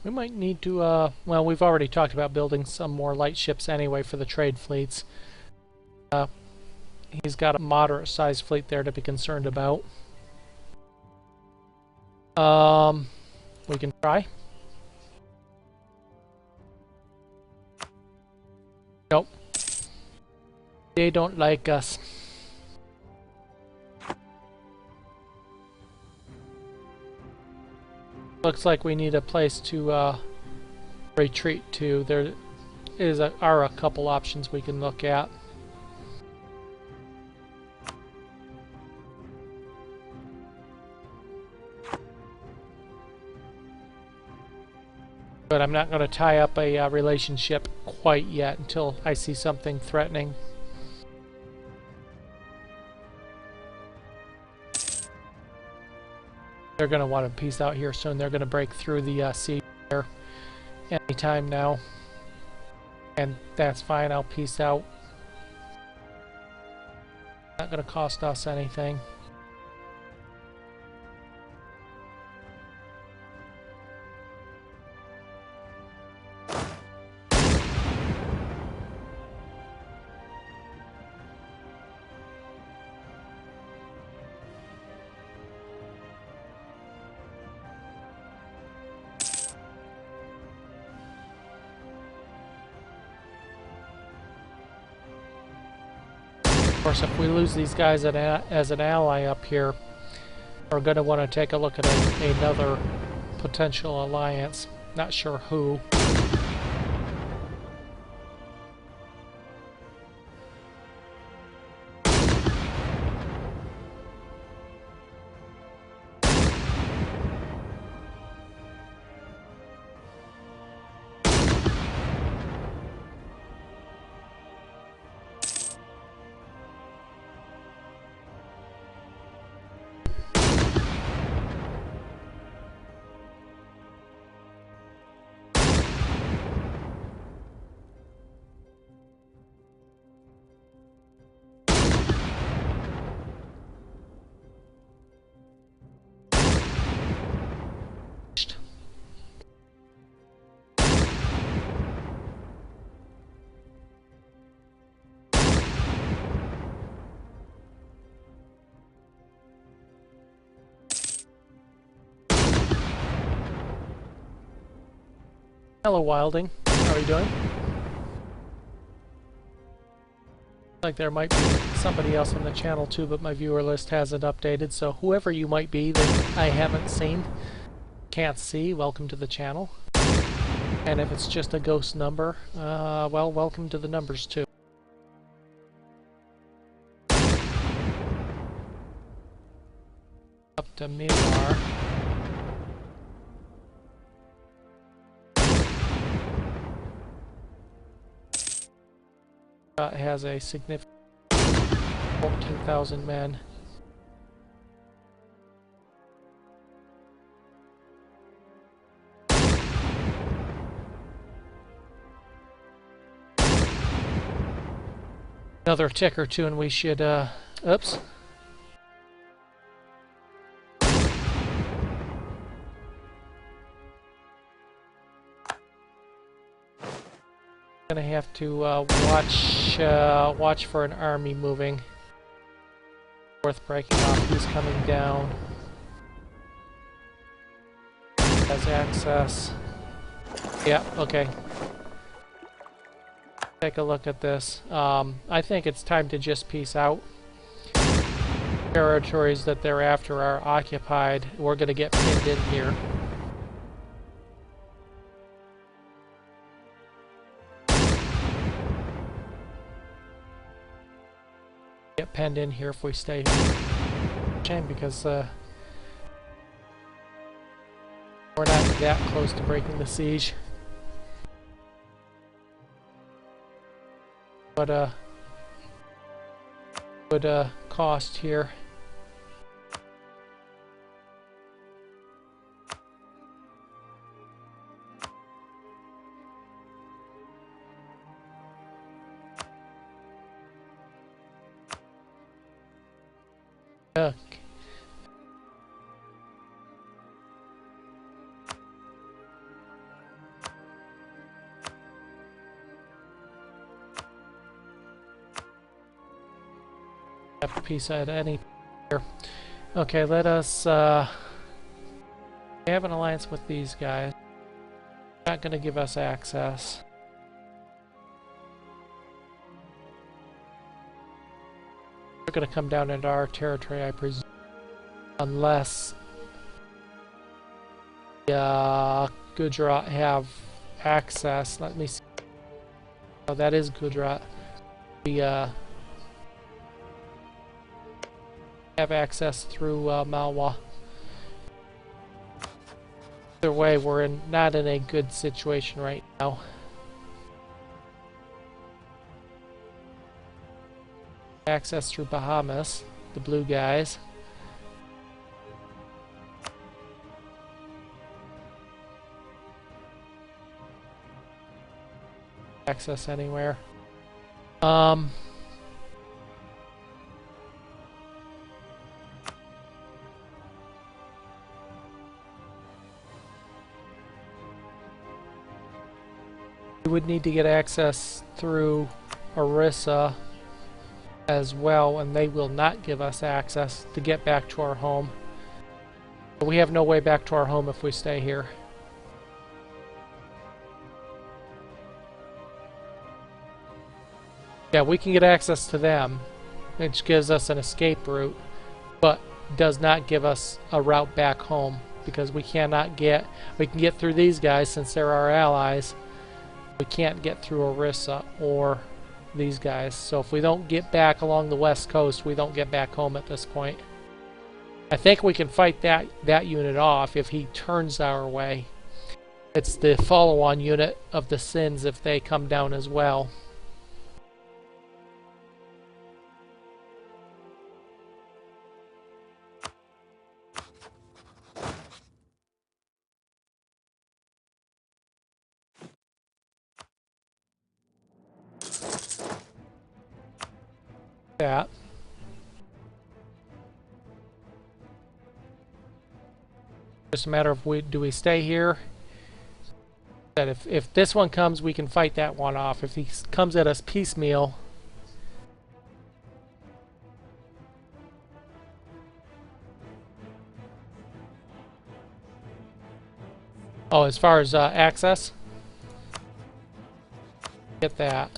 A: We might need to, well, we've already talked about building some more light ships anyway for the trade fleets. He's got a moderate-sized fleet there to be concerned about. We can try. Nope. They don't like us. Looks like we need a place to retreat to. There are a couple options we can look at. But I'm not going to tie up a relationship quite yet until I see something threatening. They're going to want to peace out here soon. They're going to break through the siege there anytime now. And that's fine. I'll peace out. Not going to cost us anything. Of course, if we lose these guys as an ally up here, we're going to want to take a look at another potential alliance. Not sure who. Hello, Wilding. How are you doing? Like there might be somebody else on the channel too, but my viewer list hasn't updated, so whoever you might be that I haven't seen, can't see, welcome to the channel. And if it's just a ghost number, well, welcome to the numbers too. Up to Myanmar. Has a significant 14,000 men. Another tick or two and we should, oops. Gonna have to watch for an army moving. Worth breaking off. He's coming down. Has access. Yeah. Okay. Take a look at this. I think it's time to just peace out. Territories that they're after are occupied. We're gonna get pinned in here. Get penned in here if we stay here. Shame because we're not that close to breaking the siege. But would cost here. Okay. Have a piece at any here. Okay, let us have an alliance with these guys. Not gonna give us access. They're gonna come down into our territory, I presume, unless Gujarat have access. Let me see. Oh, that is Gujarat. We have access through Malwa. Either way, we're not in a good situation right now. Access through Bahamas, the blue guys. access anywhere. We would need to get access through Orissa as well, and they will not give us access to get back to our home. But we have no way back to our home if we stay here. Yeah, we can get access to them, which gives us an escape route, but does not give us a route back home, because we can get through these guys since they're our allies. We can't get through Orissa or these guys. So if we don't get back along the west coast, we don't get back home at this point. I think we can fight that unit off if he turns our way. It's the follow-on unit of the Sins if they come down as well. That. Just a matter of do we stay here? That if this one comes, we can fight that one off. If he comes at us piecemeal, oh, as far as access, get that.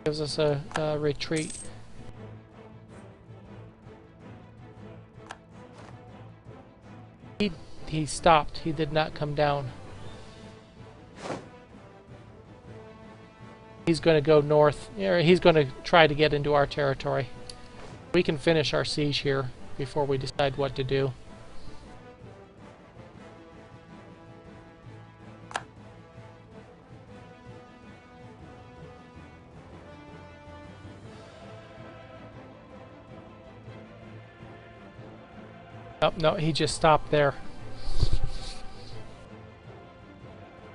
A: Gives us a retreat. He stopped. He did not come down. He's going to go north. He's going to try to get into our territory. We can finish our siege here before we decide what to do. Oh, no, he just stopped there.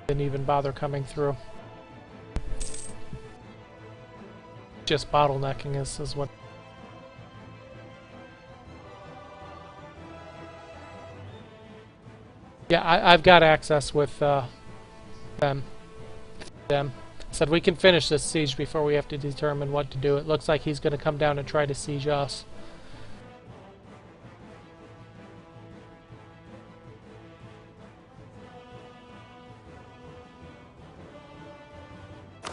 A: Didn't even bother coming through. Just bottlenecking us is what... Yeah, I've got access with them. Said we can finish this siege before we have to determine what to do. It looks like he's going to come down and try to siege us.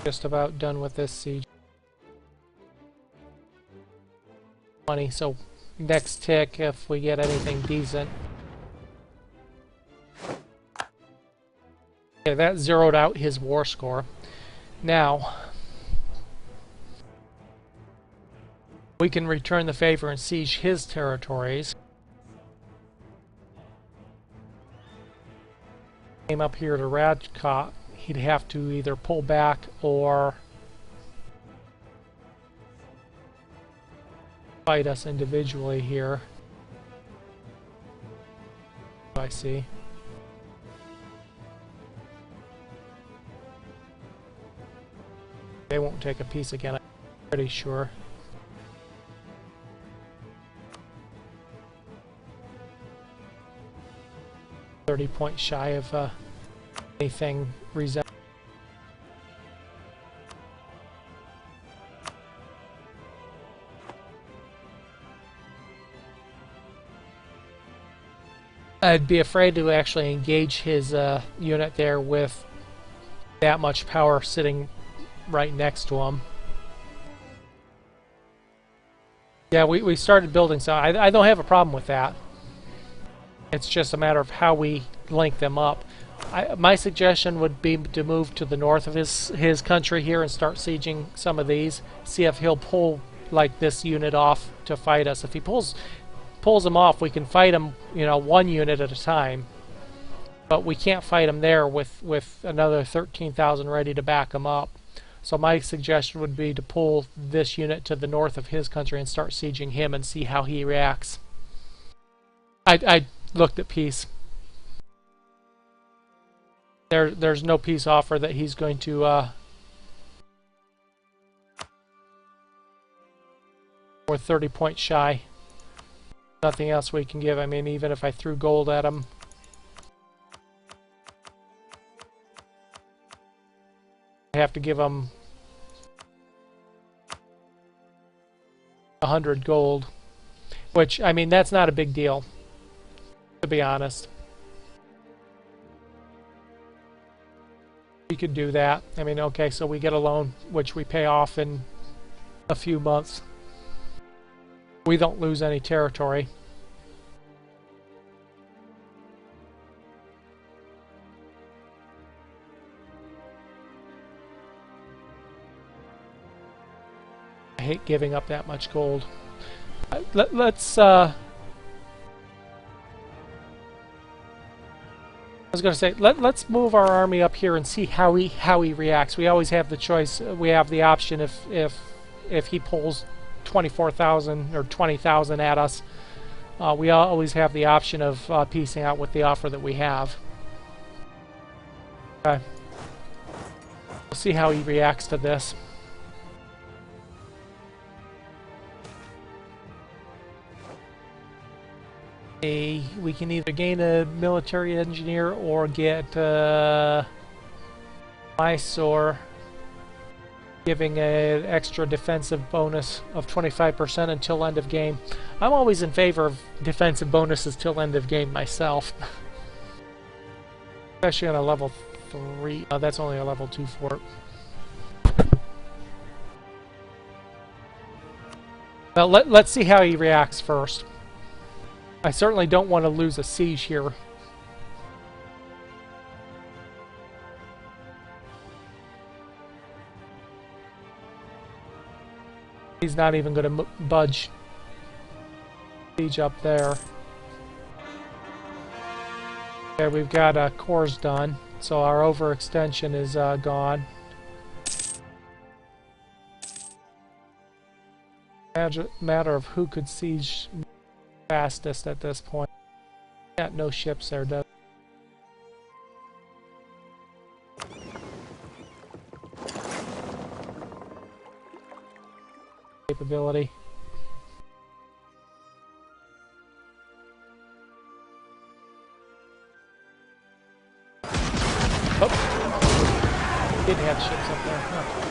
A: Just about done with this siege. 20, so next tick if we get anything decent. Okay, that zeroed out his war score. Now we can return the favor and siege his territories. Came up here to Radcott. He'd have to either pull back or fight us individually here. I see. They won't take a piece again, I'm pretty sure. .30 shy of anything resembling. I'd be afraid to actually engage his unit there with that much power sitting right next to him. Yeah, we started building, so I don't have a problem with that. It's just a matter of how we link them up. My suggestion would be to move to the north of his country here and start sieging some of these. See if he'll pull like this unit off to fight us. If he pulls them off, we can fight him, one unit at a time. But we can't fight him there with another 13,000 ready to back him up. So my suggestion would be to pull this unit to the north of his country and start sieging him and see how he reacts. I looked at peace. There's no peace offer that he's going to we're 30 points shy. Nothing else we can give. I mean, even if I threw gold at him, I have to give him 100 gold, which, I mean, that's not a big deal, to be honest. We could do that. I mean, okay, so we get a loan, which we pay off in a few months. We don't lose any territory. I hate giving up that much gold. Let's I was going to say, let's move our army up here and see how he reacts. We always have the choice. We have the option if he pulls 24,000 or 20,000 at us. We always have the option of piecing out with the offer that we have. Okay. We'll see how he reacts to this. We can either gain a military engineer or get Mysore, giving an extra defensive bonus of 25% until end of game. I'm always in favor of defensive bonuses till end of game myself. Especially on a level 3. That's only a level 2 fort. Well, let's see how he reacts first. I certainly don't want to lose a siege here. He's not even going to budge. Siege up there. Okay, we've got cores done, so our overextension is gone. Matter of who could siege fastest at this point. Got no ships there, does capability. Oh, did have ships up there. Huh.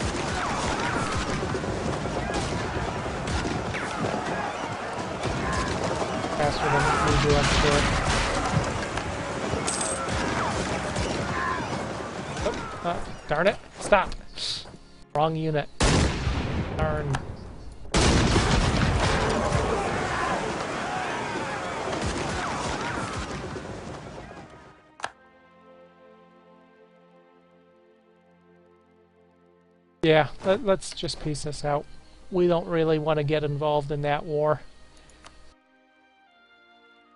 A: Faster than we do, I'm sure. Oh, darn it! Stop. Wrong unit. Darn. Yeah, let's just piece this out. We don't really want to get involved in that war.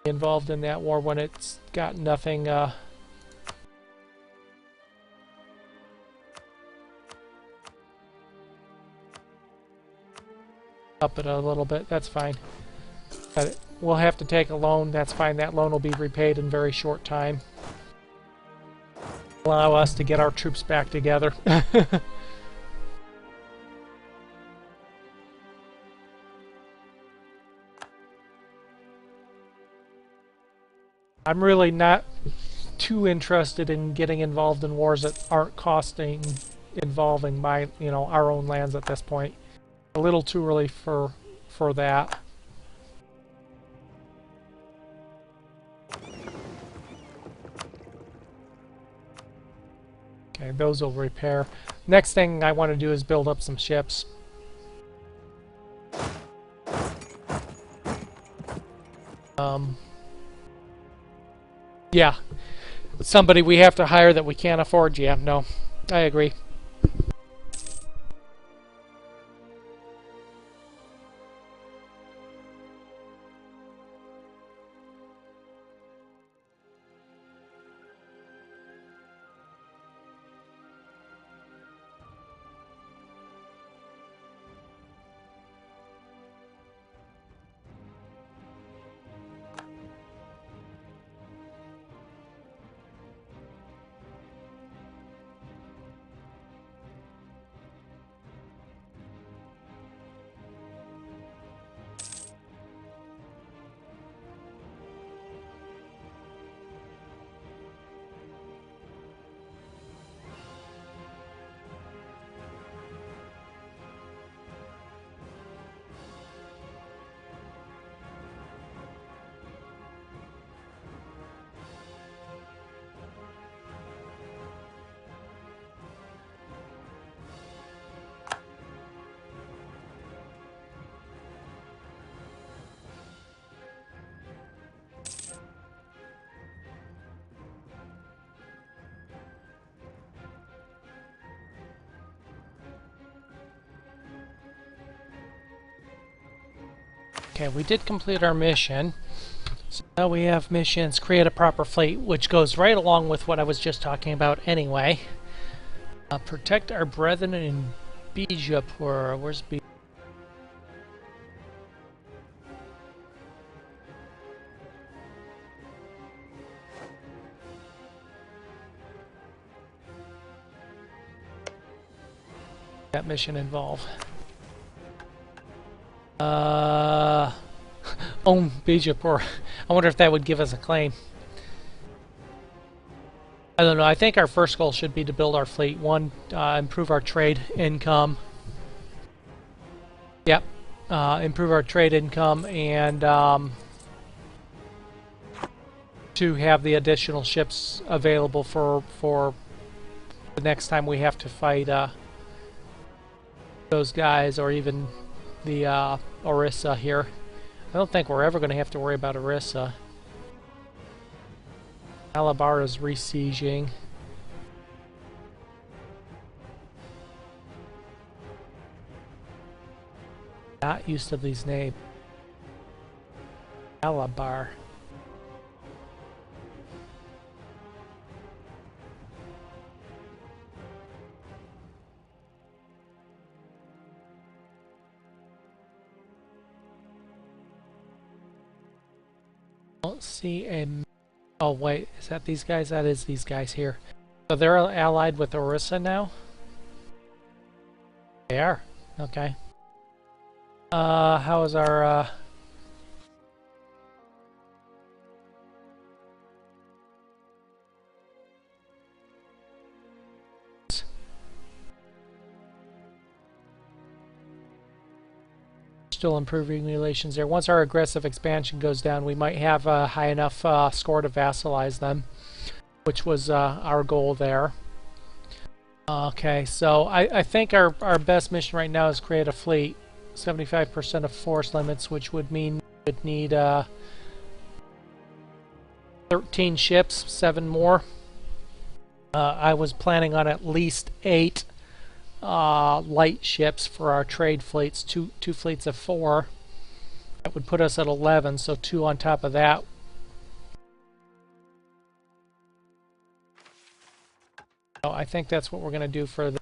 A: Involved in that war when it's got nothing up it a little bit. That's fine. But we'll have to take a loan. That's fine. That loan will be repaid in very short time. Allow us to get our troops back together. I'm really not too interested in getting involved in wars that aren't involving our own lands at this point. A little too early for that. Okay, those will repair. Next thing I want to do is build up some ships. Yeah, somebody we have to hire that we can't afford. Yeah, no, I agree. Okay, we did complete our mission. So now we have missions, create a proper fleet, which goes right along with what I was just talking about anyway. Protect our brethren in Bijapur. Where's Bijapur? That mission involve? Own Bijapur. I wonder if that would give us a claim. I don't know. I think our first goal should be to build our fleet. One, improve our trade income. Yep. Improve our trade income and to have the additional ships available for the next time we have to fight those guys, or even the Orissa here. I don't think we're ever going to have to worry about Orissa. Malabar is resieging. Not used to these names. Malabar. Don't see a... Oh wait, is that these guys? That is these guys here. So they're allied with Orissa now? They are. Okay. How is our still improving relations there. Once our aggressive expansion goes down, we might have a high enough score to vassalize them, which was our goal there. Okay, so I think our best mission right now is create a fleet. 75% of force limits, which would mean we'd need 13 ships, 7 more. I was planning on at least 8 light ships for our trade fleets, two fleets of 4. That would put us at 11, so 2 on top of that. So I think that's what we're going to do for the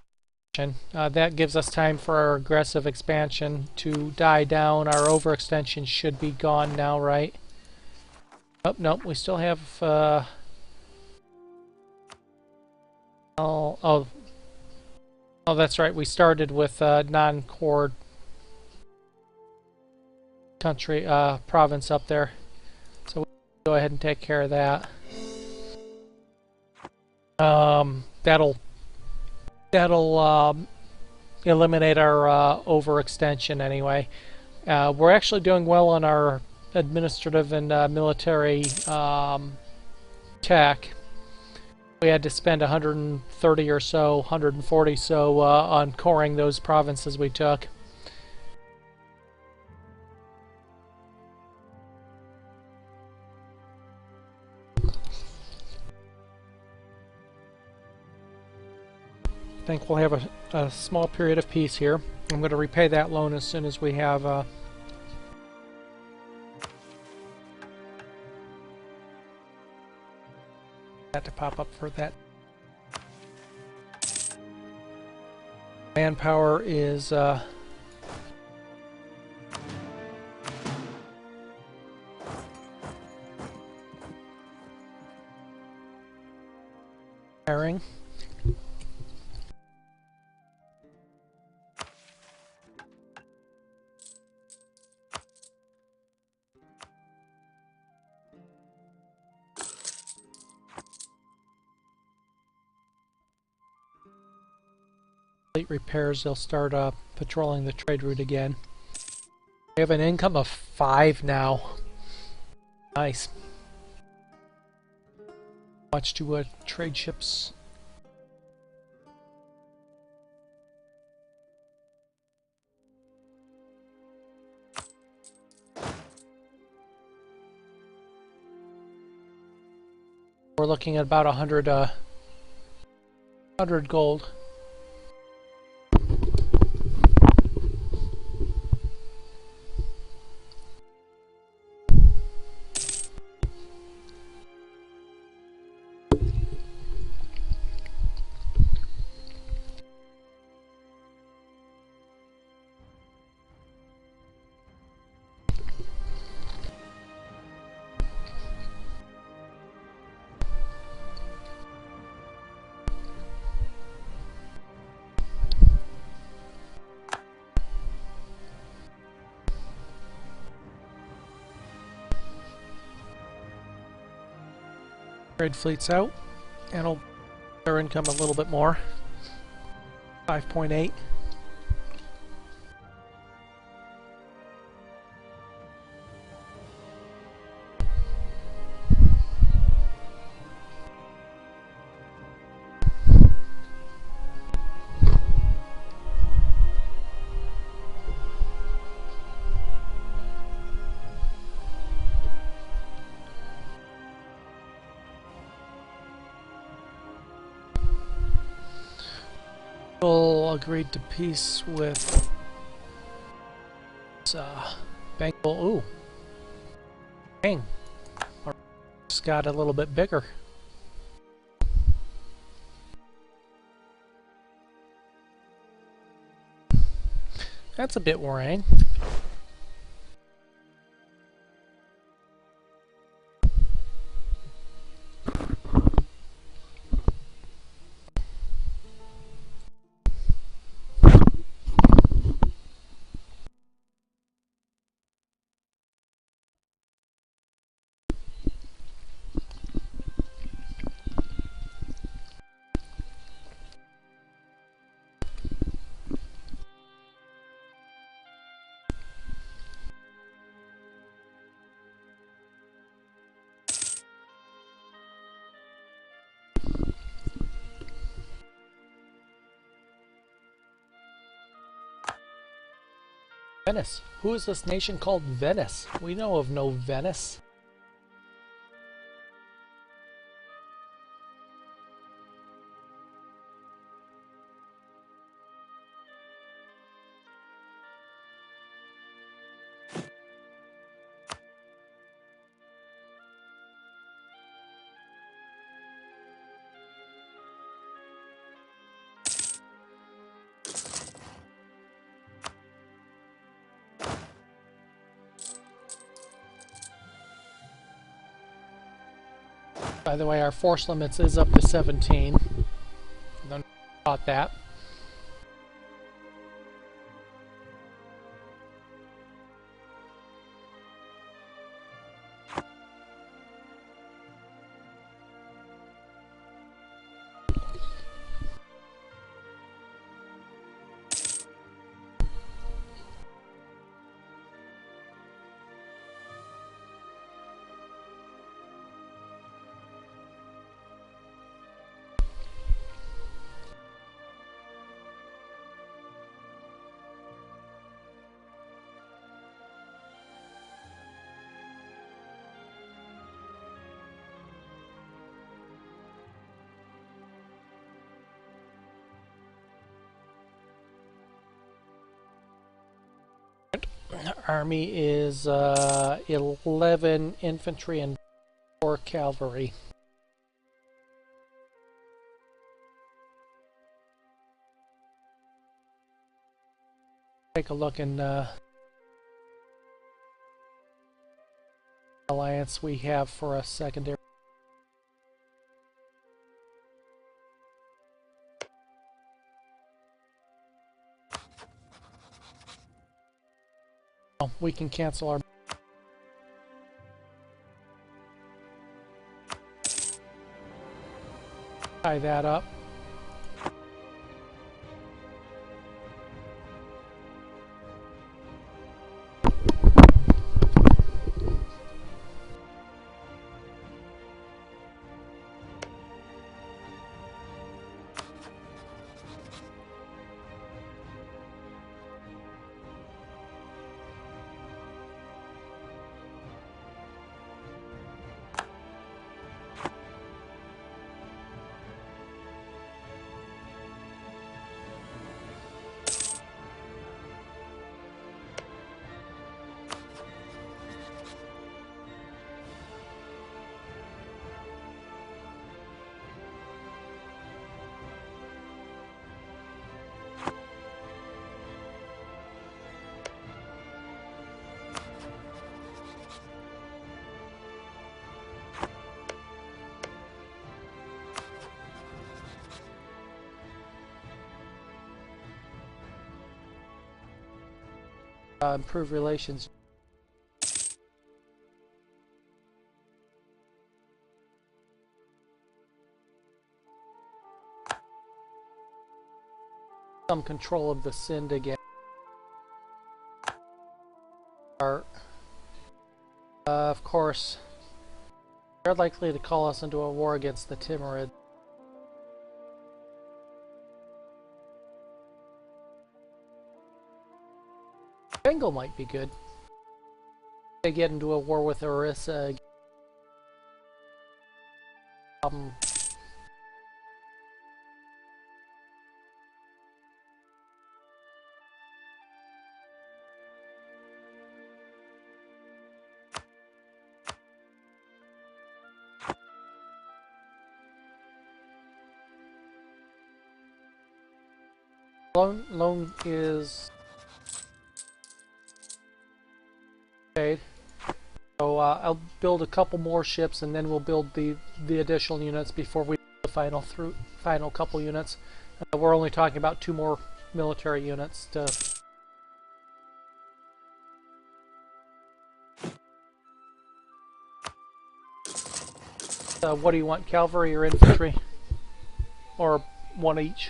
A: mission. That gives us time for our aggressive expansion to die down. Our overextension should be gone now, right? Oh, nope, we still have... Oh, that's right. We started with non-core country, province up there. So we'll go ahead and take care of that. That'll eliminate our overextension anyway. We're actually doing well on our administrative and military tech. We had to spend 130 or so, 140 so on coring those provinces we took. I think we'll have a small period of peace here. I'm going to repay that loan as soon as we have that to pop up for that. Manpower is hiring. Repairs, they'll start patrolling the trade route again. We have an income of 5 now. Nice. Much to trade ships. We're looking at about 100 gold. Trade fleet's out, and it'll our income a little bit more. 5.8. Agreed to peace with Bengal. Ooh, dang! Our just got a little bit bigger. That's a bit worrying. Venice. Who is this nation called Venice? We know of no Venice. By the way, our force limits is up to 17. I don't know about that. Army is 11 infantry and 4 cavalry. Take a look in alliance we have for a secondary. We can cancel our tie that up. Improve relations. some control of the Sind again. Of course, they're likely to call us into a war against the Timurids. Bengal might be good. They get into a war with Orissa. Loan is paid. So I'll build a couple more ships, and then we'll build the additional units before we do the final couple units. We're only talking about 2 more military units to. What do you want, cavalry or infantry? Or one each?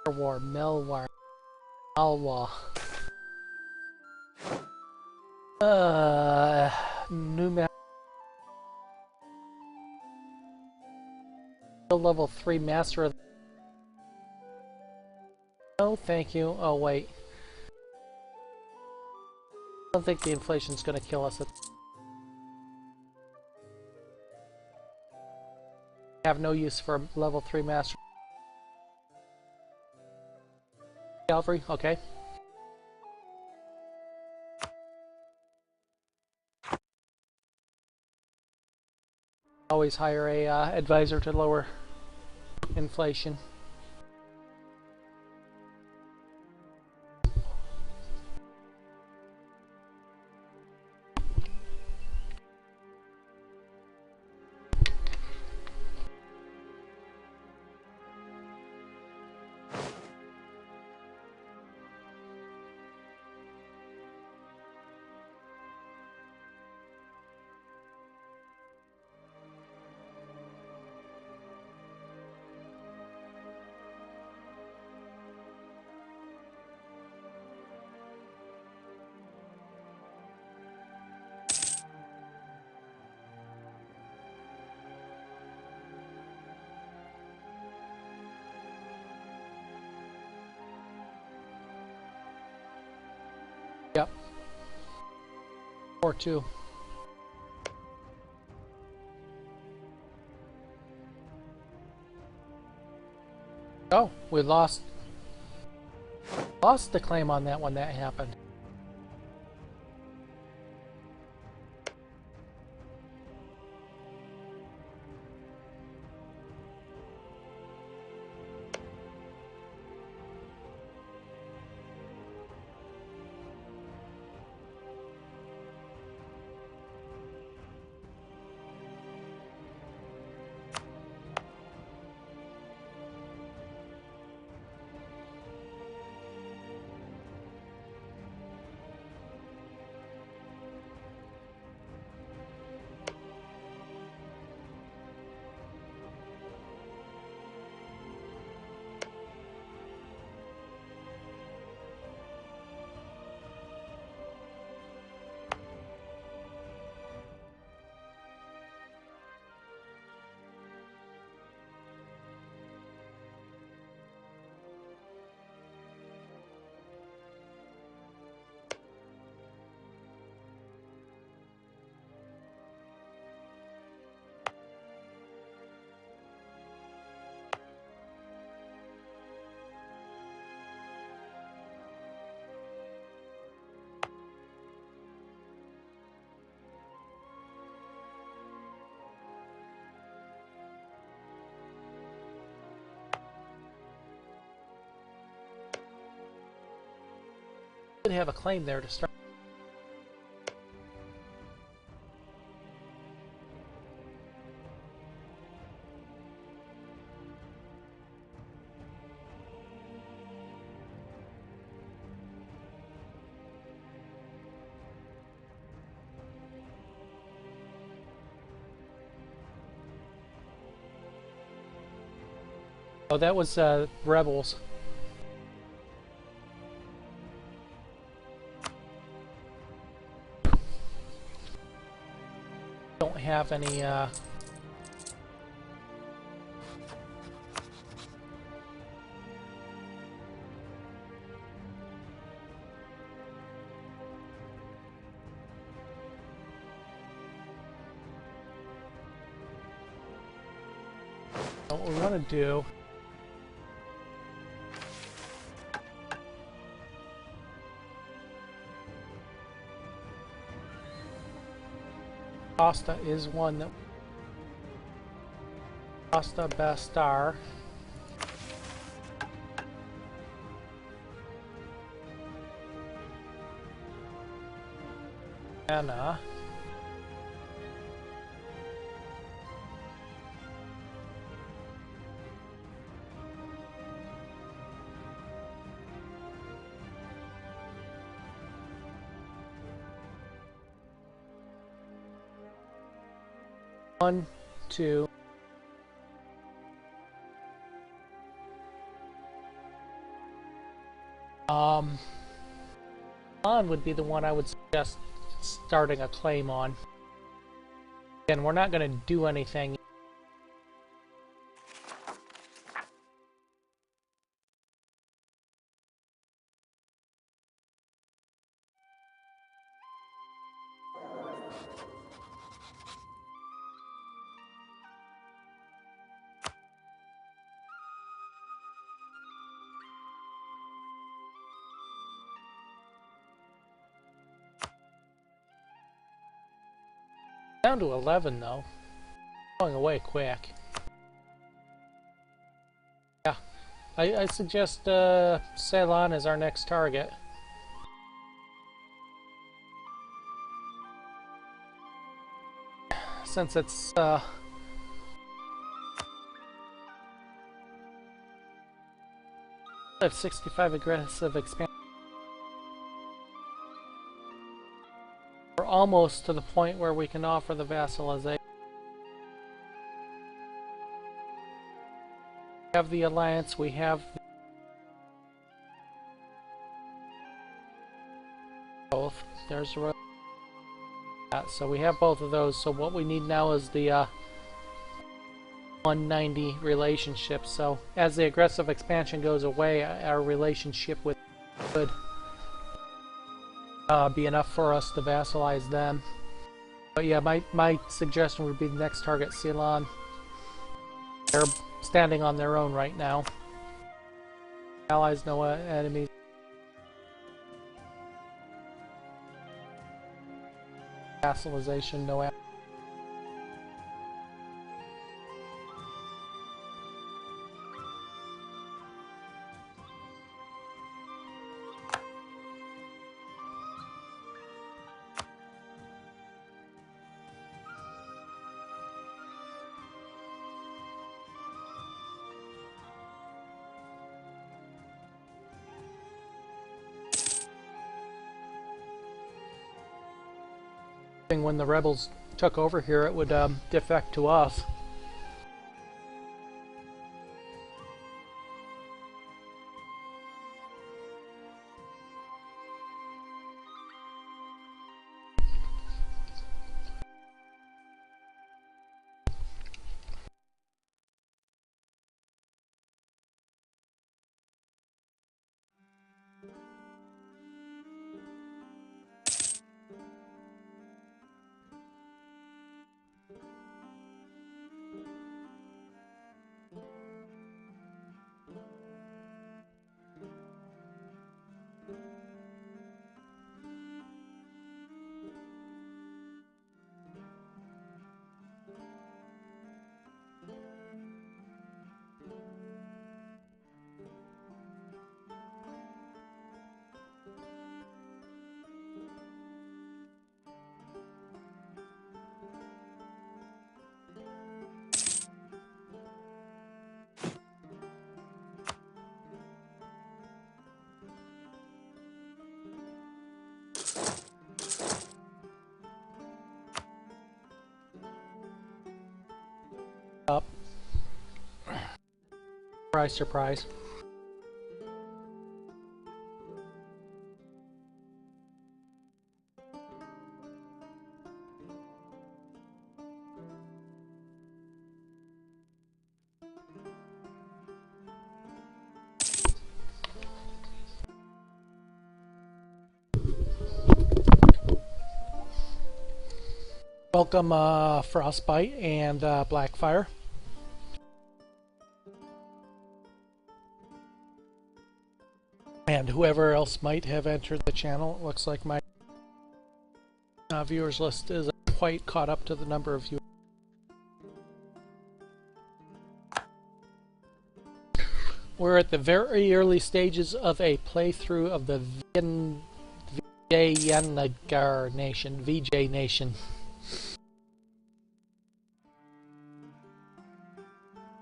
A: War, Melwar, Alwa. New level 3 master of. No, thank you. Oh wait, I don't think the inflation's going to kill us. I have no use for a level 3 master. Cavalry, okay. Always hire a advisor to lower inflation. Yep. Or 2. Oh, we lost the claim on that when that happened. Could have a claim there to start. Oh, that was rebels. Don't have any what we want to do Costa is one that Costa Bastar. Anna. One, two. On would be the one I would suggest starting a claim on. Again, we're not going to do anything. Down to 11 though. Going away quick. Yeah. I suggest Ceylon as our next target. Since it's I have 65 aggressive expansion. We're almost to the point where we can offer the vassalization. We have the alliance, we have both. There's a so we have both of those. So what we need now is the 190 relationship. So as the aggressive expansion goes away, our relationship with could be enough for us to vassalize them. But yeah, my suggestion would be the next target, Ceylon. They're standing on their own right now. Allies, no enemies. Vassalization, no enemies. When the rebels took over here, it would defect to us. Surprise, surprise. Welcome, Frostbite and Blackfire. And whoever else might have entered the channel. It looks like my viewers list is quite caught up to the number of viewers. We're at the very early stages of a playthrough of the Vijayanagar Nation, VJ Nation.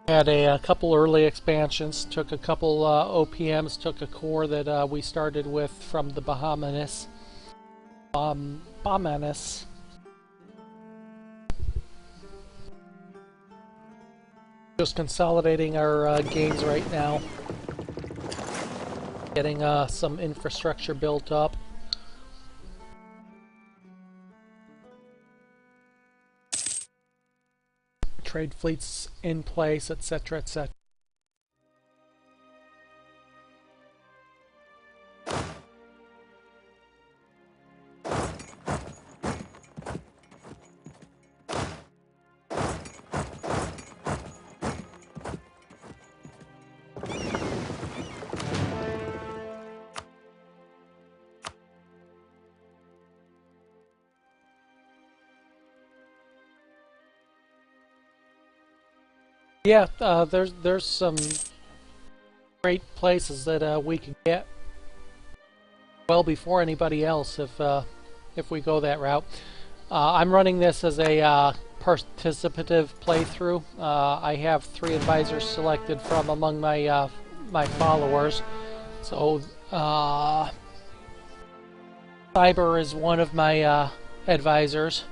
A: Had a couple early expansions, took a couple OPMs, took a core that we started with from the Bahamanis. Just consolidating our gains right now. Getting some infrastructure built up. Trade fleets in place, etc., etc. Yeah, there's some great places that we can get well before anybody else if we go that route. I'm running this as a participative playthrough. I have 3 advisors selected from among my my followers. So Cyber is one of my advisors.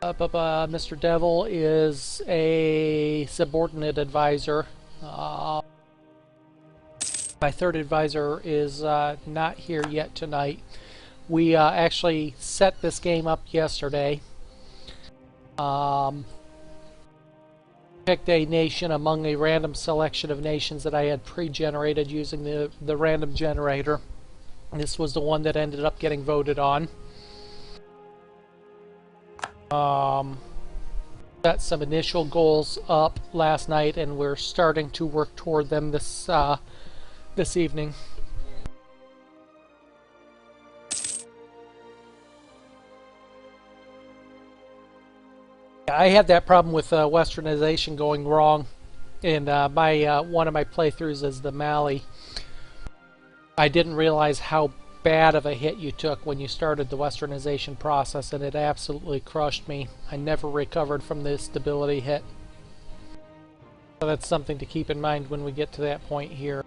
A: Mr. Devil is a subordinate advisor. My 3rd advisor is not here yet tonight. We actually set this game up yesterday. Picked a nation among a random selection of nations that I had pre-generated using the random generator. This was the one that ended up getting voted on. Set some initial goals up last night, and we're starting to work toward them this evening. I had that problem with westernization going wrong in one of my playthroughs as the Mali. I didn't realize how bad of a hit you took when you started the westernization process, and it absolutely crushed me. I never recovered from the stability hit. So that's something to keep in mind when we get to that point here.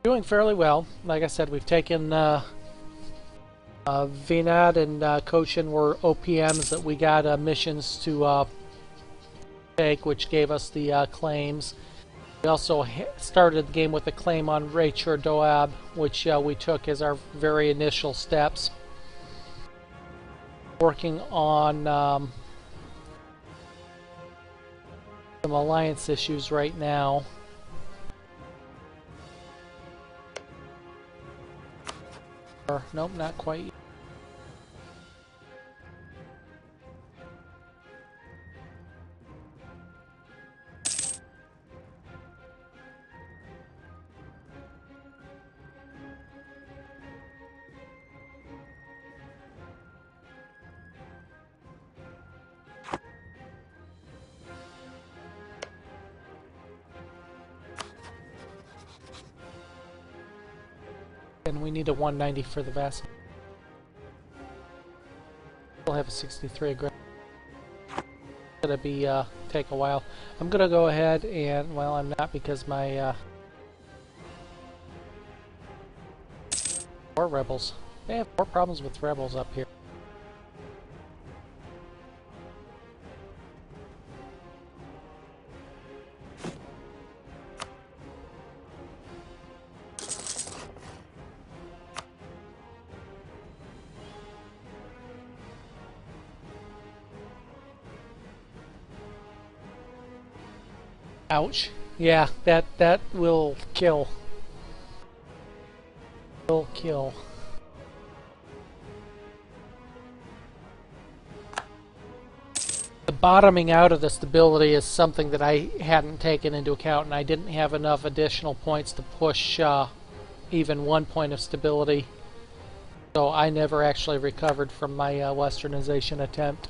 A: Doing fairly well. Like I said, we've taken Vinad and Cochin were OPMs that we got missions to take, which gave us the claims. We also started the game with a claim on Rachur Doab, which we took as our very initial steps. Working on some alliance issues right now. Nope, not quite. And we need a 190 for the vessel. We'll have a 63 aggressive. It's gonna be take a while. I'm gonna go ahead and, well, I'm not, because my 4 rebels. They have 4 problems with rebels up here. Ouch. Yeah, that will kill. Will kill. The bottoming out of the stability is something that I hadn't taken into account, and I didn't have enough additional points to push even 1 point of stability. So I never actually recovered from my westernization attempt.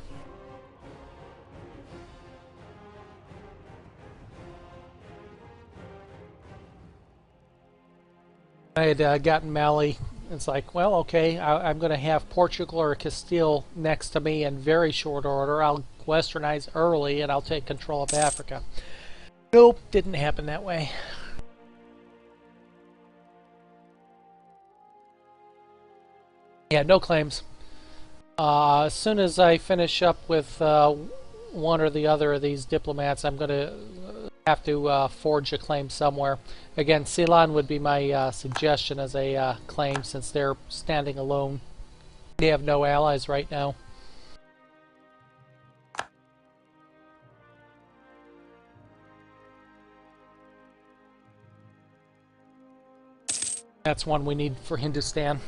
A: I had gotten Mali. It's like, well, okay, I'm going to have Portugal or Castile next to me in very short order. I'll westernize early and I'll take control of Africa. Nope, didn't happen that way. Yeah, no claims. As soon as I finish up with one or the other of these diplomats, I'm going to have to forge a claim somewhere. Again, Ceylon would be my suggestion as a claim, since they're standing alone. They have no allies right now. That's one we need for Hindustan.